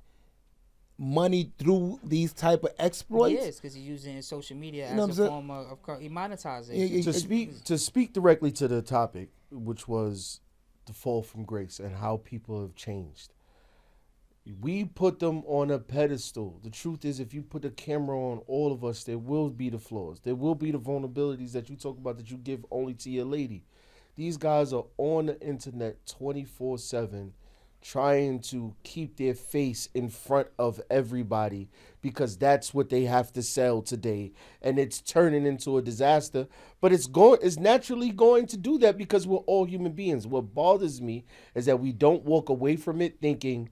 Speaker 3: money through these type of exploits.
Speaker 1: Yes, because he's using social media as a form of he monetizes.
Speaker 4: To speak directly to the topic, which was the fall from grace and how people have changed. We put them on a pedestal. The truth is, if you put a camera on all of us, there will be the flaws. There will be the vulnerabilities that you talk about that you give only to your lady. These guys are on the internet 24/7, trying to keep their face in front of everybody because that's what they have to sell today, and it's turning into a disaster. But it's naturally going to do that because we're all human beings. What bothers me is that we don't walk away from it thinking,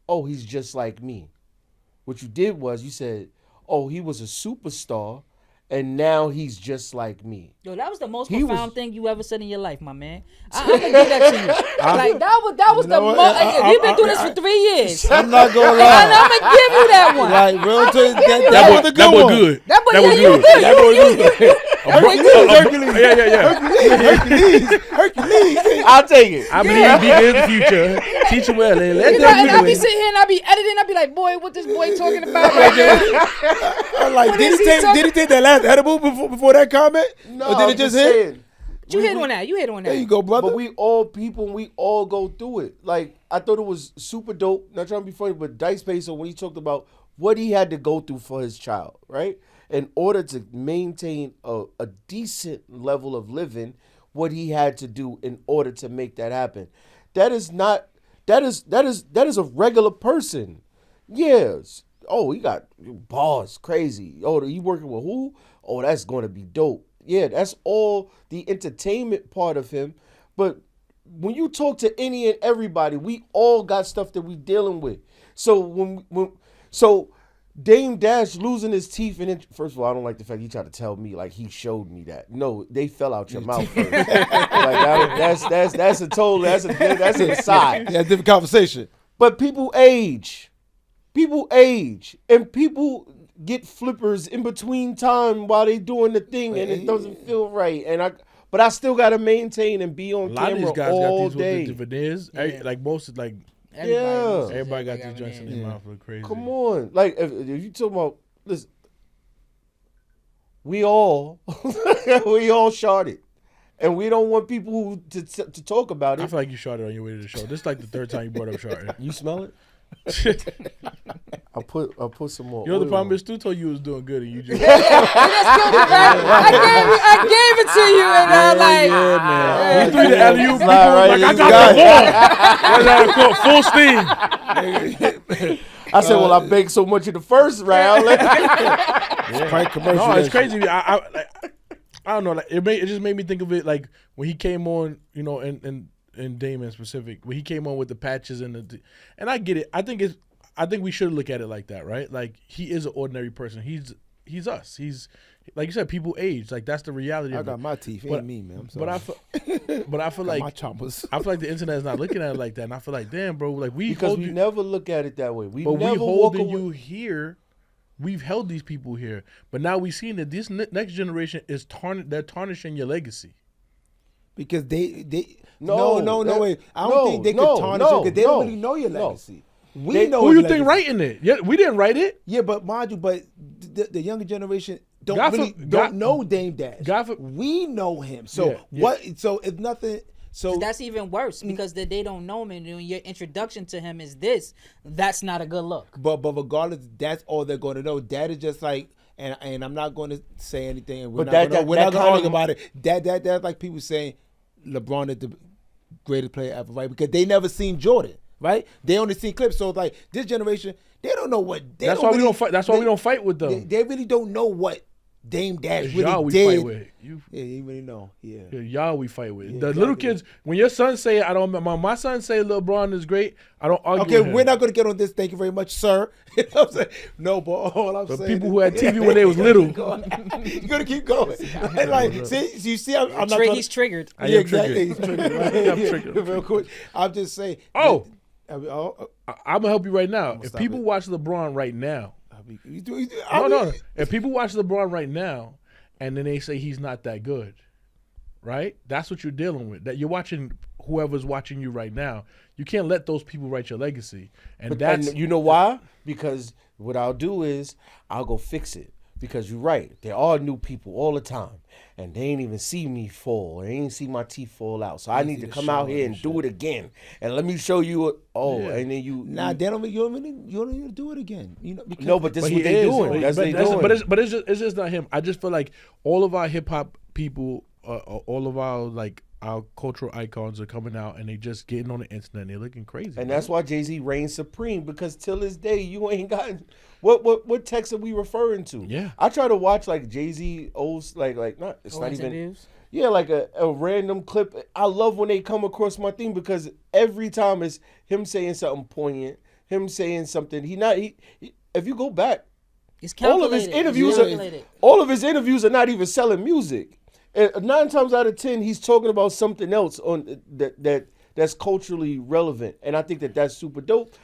Speaker 4: oh, he's just like me. What you did was you said, oh, he was a superstar, and now he's just like me.
Speaker 1: Yo, that was the most profound thing you ever said in your life, my man. I'm gonna give that to you. Like that was the most. We've been doing this for 3 years.
Speaker 3: I'm not gonna lie.
Speaker 1: And I'm gonna give you that one.
Speaker 3: Like real talk, that was a good one.
Speaker 5: Good.
Speaker 1: That boy good.
Speaker 3: Hercules.
Speaker 4: I'll take it.
Speaker 5: I believe be good in the future. Teach him well. And
Speaker 1: I be sitting here and I be editing. I be like, boy, what this boy talking about right now?
Speaker 3: I'm like, did he take that last edible before that comment?
Speaker 4: No,
Speaker 3: or did it just hit?
Speaker 1: You hit on that. You hit on that.
Speaker 3: There you go, brother.
Speaker 4: But we all people, and we all go through it. Like, I thought it was super dope. Not trying to be funny, but Dice Peso, when he talked about what he had to go through for his child, right? In order to maintain a decent level of living, what he had to do in order to make that happen. That is a regular person. Yes. Oh, he got bars, crazy. Oh, he working with who? Oh, that's going to be dope. Yeah, that's all the entertainment part of him. But when you talk to any and everybody, we all got stuff that we dealing with. So so Dame Dash losing his teeth, and then, first of all, I don't like the fact he tried to tell me like he showed me that. No, they fell out your mouth first. Like that's an aside.
Speaker 3: Yeah, different conversation.
Speaker 4: But people age. And people get flippers in between time while they doing the thing, and it doesn't feel right. But I still gotta maintain and be on
Speaker 5: A lot of
Speaker 4: camera
Speaker 5: these guys
Speaker 4: all
Speaker 5: got
Speaker 4: day.
Speaker 5: these with the veneers. Like most, like everybody got these joints in their mouth. Look crazy.
Speaker 4: Come on, like if you talking about, listen, we all shot it. And we don't want people to talk about it.
Speaker 5: I feel like you shot it on your way to the show. This is like the third time you brought up shot.
Speaker 4: You smell it? I'll put some more.
Speaker 5: You know the problem is Stu told you was doing good and you just
Speaker 1: I gave it to you and
Speaker 5: man. He threw the alley-oop. Like I got the ball. Full steam.
Speaker 4: I said, well, I baked so much in the first round.
Speaker 5: No, it's crazy. I don't know. Like it just made me think of it like when he came on, you know, and Damon specific, when he came on with the patches and I get it. I think we should look at it like that, right? Like he is an ordinary person. He's us. He's like you said, people age. Like that's the reality.
Speaker 3: I got my teeth. Ain't me, man. I'm sorry.
Speaker 5: But I feel like
Speaker 3: my choppers.
Speaker 5: I feel like the internet is not looking at it like that, and I feel like, damn, bro, like we
Speaker 4: never look at it that way. We
Speaker 5: holding you here. We've held these people here, but now we've seen that this next generation is they're tarnishing your legacy.
Speaker 3: Because they
Speaker 4: no
Speaker 3: wait. I don't think they could tarnish it because they don't really know your legacy. We know
Speaker 5: who you
Speaker 3: legacy.
Speaker 5: think writing it? Yeah, we didn't write it.
Speaker 3: Yeah, but mind you, the younger generation don't know Dame Dash. We know him. So what? So if nothing. So
Speaker 1: that's even worse because they don't know him, and your introduction to him is this. That's not a good look. But
Speaker 3: regardless, that's all they're going to know. That is just like, and I'm not going to say anything. And we're
Speaker 4: but
Speaker 3: not going to argue about it. That's like people saying LeBron is the greatest player ever, right? Because they never seen Jordan, right? They only seen clips. So like this generation, they don't know what.
Speaker 5: That's why we don't fight. That's why we don't fight with them.
Speaker 3: They really don't know what Dame Dash really
Speaker 5: y'all we
Speaker 3: did.
Speaker 5: Fight with.
Speaker 3: You really know. Yeah.
Speaker 5: Y'all we fight with.
Speaker 3: Yeah,
Speaker 5: the
Speaker 3: exactly.
Speaker 5: Little kids, when your son say I don't my son say LeBron is great, I don't argue with him.
Speaker 3: We're not gonna get on this. Thank you very much, sir. You know what I'm saying? No, but all I'm saying
Speaker 5: people who had TV when they was little.
Speaker 3: You're gonna keep going. And like, you see, I'm not gonna,
Speaker 1: he's triggered.
Speaker 3: Yeah, exactly. He's triggered. Right?
Speaker 5: I'm triggered.
Speaker 3: Real quick. I'm just saying.
Speaker 5: I'm gonna help you right now. If people
Speaker 3: it.
Speaker 5: watch LeBron right now,
Speaker 3: no.
Speaker 5: If people watch LeBron right now, and then they say he's not that good, right? That's what you're dealing with. That you're watching whoever's watching you right now. You can't let those people write your legacy. And
Speaker 4: you know why? Because what I'll do is I'll go fix it. Because you're right. There are new people all the time. And they ain't even see me fall. They ain't see my teeth fall out. So I need to come out here and do it again. And let me show you and then you
Speaker 3: they don't you don't even do it again. You know,
Speaker 4: no, but this is what they're doing. That's what they're doing.
Speaker 5: But it's just not him. I just feel like all of our hip hop people, all of our like our cultural icons are coming out and they just getting on the internet and they're looking crazy.
Speaker 4: And that's why Jay-Z reigns supreme, because till this day you ain't gotten what text are we referring to?
Speaker 5: Yeah.
Speaker 4: I try to watch like Jay-Z old like not it's not even
Speaker 1: interviews?
Speaker 4: Yeah, like a random clip. I love when they come across my thing because every time it's him saying something poignant, him saying something. If you go back,
Speaker 1: it's
Speaker 4: all of his interviews are not even selling music. And 9 times out of 10, he's talking about something else on that's culturally relevant, and I think that's super dope.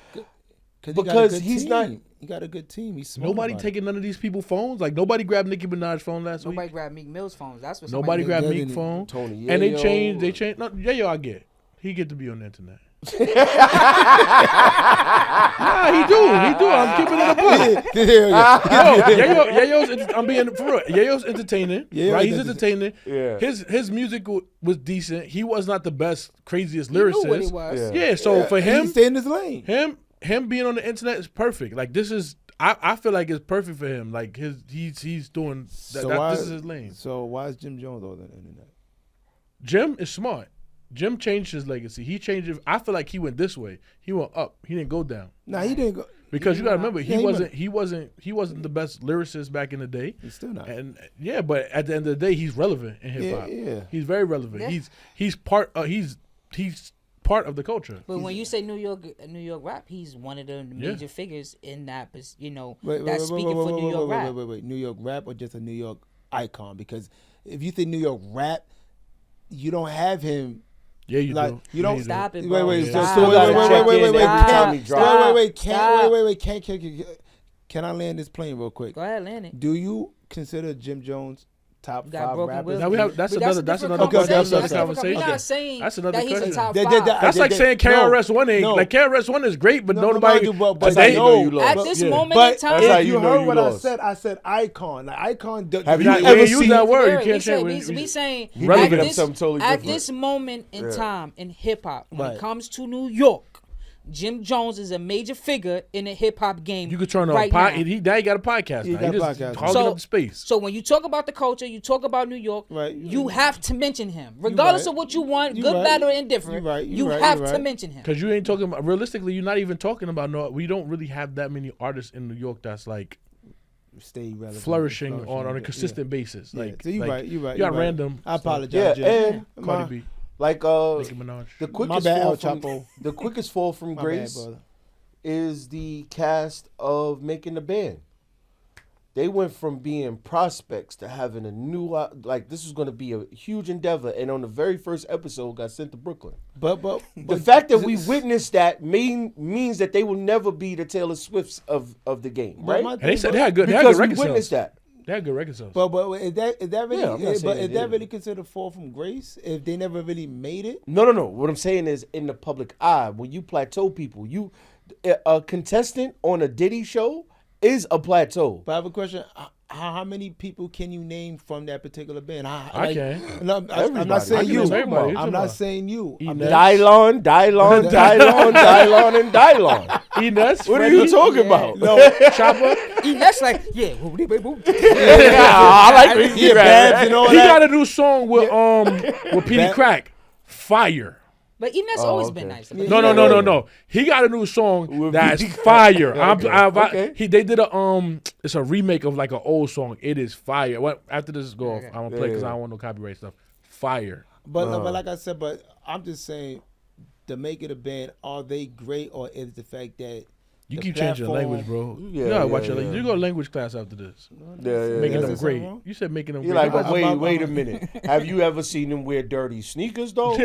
Speaker 4: Because he's not.
Speaker 3: He got a good team. He's
Speaker 5: nobody taking none of these people's phones. Like nobody grabbed Nicki Minaj's phone last week.
Speaker 1: Nobody grabbed Meek Mill's phones. That's what.
Speaker 5: Nobody grabbed Meek's phone.
Speaker 4: Tony,
Speaker 5: and they changed. They changed. No, I get. He get to be on the internet. Nah, he do. I'm keeping it a book. Yayo's. I'm being for real. Yayo's entertaining. Right? He's entertaining.
Speaker 4: Yeah.
Speaker 5: His music was decent. He was not the best, craziest lyricist.
Speaker 1: He knew what he was.
Speaker 5: Yeah. So for him,
Speaker 3: he stayed in his lane.
Speaker 5: Him being on the internet is perfect. Like this is. I feel like it's perfect for him. Like he's doing. This is his lane.
Speaker 3: So why is Jim Jones on the internet?
Speaker 5: Jim is smart. Jim changed his legacy. He changed it. I feel like he went this way. He went up. He didn't go down.
Speaker 3: Nah, he didn't go.
Speaker 5: Because you gotta remember, he wasn't the best lyricist back in the day.
Speaker 3: He's still not.
Speaker 5: And but at the end of the day, he's relevant in hip hop.
Speaker 3: Yeah.
Speaker 5: He's very relevant.
Speaker 1: Yeah.
Speaker 5: He's part of the culture.
Speaker 1: But when you say New York rap, he's one of the major figures in that. That's speaking for New York rap.
Speaker 3: Wait, New York rap or just a New York icon? Because if you think New York rap, you don't have him
Speaker 5: Yeah, you
Speaker 3: Like
Speaker 5: do.
Speaker 3: you don't
Speaker 1: Stop it,
Speaker 3: Wait,
Speaker 1: bro.
Speaker 3: wait,
Speaker 1: Stop.
Speaker 3: so
Speaker 4: gotta check in every time he drops.
Speaker 3: Can I land this plane real quick?
Speaker 1: Go ahead, land it.
Speaker 3: Do you consider Jim Jones top
Speaker 1: Got
Speaker 3: 5
Speaker 1: broken
Speaker 3: rappers?
Speaker 1: wheels.
Speaker 5: Now we have that's
Speaker 1: But
Speaker 5: another
Speaker 1: different
Speaker 5: conversation.
Speaker 1: conversation. We're not saying
Speaker 5: That's another
Speaker 1: that he's a
Speaker 5: question.
Speaker 1: top
Speaker 3: They-
Speaker 1: five.
Speaker 5: That's like saying KRS-One ain't like KRS-One is great, but nobody.
Speaker 3: but
Speaker 4: That's how you know you
Speaker 1: At
Speaker 4: lost.
Speaker 1: this
Speaker 5: Yeah.
Speaker 1: moment
Speaker 3: But
Speaker 1: in time,
Speaker 4: That's how
Speaker 3: if
Speaker 4: you
Speaker 3: you
Speaker 4: know
Speaker 3: heard
Speaker 4: you
Speaker 3: what
Speaker 4: lost.
Speaker 3: I said icon. Like icon.
Speaker 4: Have you
Speaker 5: We
Speaker 4: ever
Speaker 5: ain't use
Speaker 4: seen
Speaker 5: that word. You
Speaker 1: we
Speaker 5: can't
Speaker 1: say
Speaker 5: say
Speaker 1: we saying
Speaker 5: relevant.
Speaker 1: at
Speaker 4: Something totally
Speaker 1: at
Speaker 4: different.
Speaker 1: this moment in time in hip hop, when
Speaker 3: Right.
Speaker 1: it comes to New York, Jim Jones is a major figure in the hip hop game.
Speaker 5: You could turn on
Speaker 1: right
Speaker 5: a pod.
Speaker 1: now.
Speaker 5: Now he got a podcast.
Speaker 3: He
Speaker 5: Now.
Speaker 3: got
Speaker 5: He
Speaker 3: a
Speaker 5: just
Speaker 3: podcast.
Speaker 5: hogging
Speaker 1: So-
Speaker 5: up the space.
Speaker 1: So when you talk about the culture, you talk about New York,
Speaker 3: Right.
Speaker 1: you have to mention him. Regardless
Speaker 3: right.
Speaker 1: of what you want,
Speaker 3: You
Speaker 1: good,
Speaker 3: right.
Speaker 1: bad, or indifferent,
Speaker 3: You right. You
Speaker 1: you
Speaker 3: right.
Speaker 1: have
Speaker 3: You
Speaker 1: to
Speaker 3: right.
Speaker 1: mention him.
Speaker 5: Because you ain't talking about realistically. You're not even talking about no. We don't really have that many artists in New York that's like
Speaker 3: Stay relevant.
Speaker 5: flourishing on a
Speaker 3: Yeah.
Speaker 5: consistent basis.
Speaker 3: Yeah.
Speaker 5: Like
Speaker 3: So you
Speaker 5: like,
Speaker 3: right. You right.
Speaker 5: You got
Speaker 3: right.
Speaker 5: random.
Speaker 3: I
Speaker 5: stuff.
Speaker 3: apologize.
Speaker 4: Yeah,
Speaker 3: Jim.
Speaker 4: and
Speaker 5: Cardi B,
Speaker 4: like
Speaker 5: Nicki Minaj.
Speaker 4: the quickest
Speaker 3: bad,
Speaker 4: fall
Speaker 3: El
Speaker 4: from
Speaker 3: Chapo.
Speaker 4: the quickest fall from
Speaker 3: My bad,
Speaker 4: grace
Speaker 3: brother.
Speaker 4: is the cast of Making the Band. They went from being prospects to having a new like this was going to be a huge endeavor, and on the very first episode got sent to Brooklyn.
Speaker 3: But
Speaker 4: The fact that we witnessed that means that they will never be the Taylor Swifts of the game,
Speaker 3: But
Speaker 4: right?
Speaker 3: my
Speaker 5: And they said they
Speaker 3: but-
Speaker 5: had good. They had
Speaker 4: Because
Speaker 5: good
Speaker 4: we
Speaker 5: record
Speaker 4: witnessed
Speaker 5: sales.
Speaker 4: that.
Speaker 5: They had good record sales.
Speaker 3: But is that really?
Speaker 4: Yeah, I'm not saying
Speaker 3: but
Speaker 4: they
Speaker 3: is that
Speaker 4: did.
Speaker 3: really considered fall from grace if they never really made it?
Speaker 4: No. What I'm saying is, in the public eye, when you plateau people, a contestant on a Diddy show is a plateau.
Speaker 3: But I have a question. How many people can you name from that particular band?
Speaker 5: I can.
Speaker 3: No, I'm
Speaker 4: Everybody.
Speaker 3: not
Speaker 4: I
Speaker 3: saying
Speaker 4: can
Speaker 3: you.
Speaker 4: name everybody.
Speaker 3: I'm not saying you. I'm
Speaker 5: Ines.
Speaker 4: Dylon, and Dylon.
Speaker 5: Ines,
Speaker 4: What are you talking about?
Speaker 3: No,
Speaker 5: Chopper.
Speaker 1: That's like, yeah.
Speaker 4: I like this.
Speaker 3: yeah, Babs and all
Speaker 5: He
Speaker 3: that.
Speaker 5: got a new song with Petey
Speaker 3: That-
Speaker 5: Crack, Fire.
Speaker 1: But Ines always been nice.
Speaker 5: No. He got a new song
Speaker 4: With
Speaker 5: that's
Speaker 4: Petey Crack.
Speaker 5: fire.
Speaker 4: Okay.
Speaker 5: They did it's a remake of like an old song. It is fire. What after this go off, I'm gonna play because I don't want no copyright stuff. Fire.
Speaker 3: But like I said, but I'm just saying, to make it a band, are they great or is the fact that
Speaker 5: You
Speaker 3: the
Speaker 5: keep changing the
Speaker 3: platform-
Speaker 5: language, bro.
Speaker 4: Yeah,
Speaker 5: you gotta
Speaker 4: yeah,
Speaker 5: watch your
Speaker 4: yeah.
Speaker 5: language. You go to language class after this.
Speaker 4: Yeah.
Speaker 5: Making them
Speaker 3: Is that
Speaker 5: great.
Speaker 3: wrong?
Speaker 5: You said making them
Speaker 4: You're
Speaker 5: great.
Speaker 4: like, but
Speaker 3: I'm-
Speaker 4: wait a minute. Have you ever seen them wear dirty sneakers though?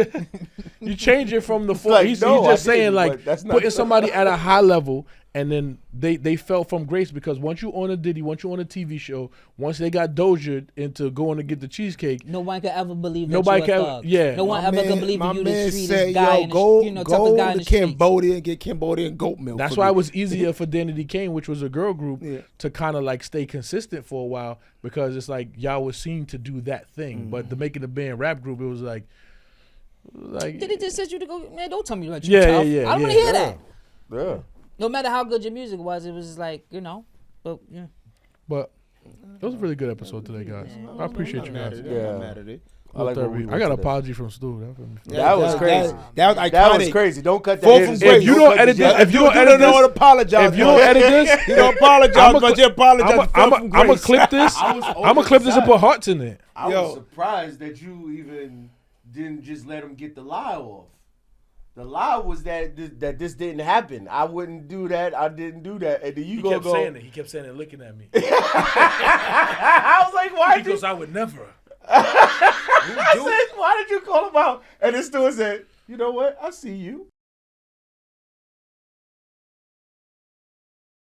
Speaker 5: You change it from the
Speaker 4: Like,
Speaker 5: he's
Speaker 4: no,
Speaker 5: just
Speaker 4: I
Speaker 5: saying
Speaker 4: didn't,
Speaker 5: like
Speaker 4: but that's not
Speaker 5: putting
Speaker 4: true.
Speaker 5: somebody at a high level and then they fell from grace because once you on a Diddy, once you on a TV show, once they got Doja into going to get the cheesecake,
Speaker 1: No one could ever believe that
Speaker 5: Nobody
Speaker 1: you're a
Speaker 5: can-
Speaker 1: thug.
Speaker 5: yeah.
Speaker 1: No one
Speaker 3: My
Speaker 1: ever
Speaker 3: man-
Speaker 1: could believe
Speaker 3: my
Speaker 1: that you the
Speaker 3: man
Speaker 1: streetest
Speaker 3: said,
Speaker 1: guy
Speaker 3: yo,
Speaker 1: in the
Speaker 3: go,
Speaker 1: toughest
Speaker 3: go
Speaker 1: guy in
Speaker 3: to
Speaker 1: the streets.
Speaker 3: Cambodia and get Cambodian goat milk.
Speaker 5: that's
Speaker 3: for
Speaker 5: why
Speaker 3: me.
Speaker 5: it was easier for Danity Kane, which was a girl group,
Speaker 3: Yeah.
Speaker 5: to kind of like stay consistent for a while because it's like y'all was seen to do that thing. But the Making the Band rap group, it was like
Speaker 1: Did it just said you to go? Man, don't tell me that
Speaker 5: Yeah,
Speaker 1: you're tough.
Speaker 5: yeah,
Speaker 1: I don't want
Speaker 5: yeah.
Speaker 1: to hear that.
Speaker 4: Yeah.
Speaker 1: No matter how good your music was, it was just like, but yeah.
Speaker 5: But it was a really good episode today, guys. I appreciate you guys.
Speaker 4: Yeah.
Speaker 3: I'm mad at it.
Speaker 4: I like what we
Speaker 5: I
Speaker 4: went
Speaker 5: got an
Speaker 4: today.
Speaker 5: apology from Stu.
Speaker 4: That was crazy.
Speaker 3: That was iconic.
Speaker 4: That was crazy. Don't cut that.
Speaker 3: Fall
Speaker 4: in.
Speaker 3: from grace.
Speaker 5: If you don't edit this, if you don't edit
Speaker 3: don't
Speaker 5: this,
Speaker 3: apologize.
Speaker 5: if you don't edit this,
Speaker 3: you don't apologize, but you apologize.
Speaker 5: I'm gonna clip this. I'm gonna clip this and put hearts in it.
Speaker 4: I
Speaker 3: Yo.
Speaker 4: was surprised that you even didn't just let him get the lie off. The lie was that this didn't happen. I wouldn't do that. I didn't do that. And then you
Speaker 5: He
Speaker 4: go.
Speaker 5: kept saying it. He kept saying it, looking at me.
Speaker 4: I was like, why
Speaker 5: He
Speaker 4: did you?
Speaker 5: goes, I would never.
Speaker 4: I said, why did you call him out? And then Stuart said, you know what? I see you.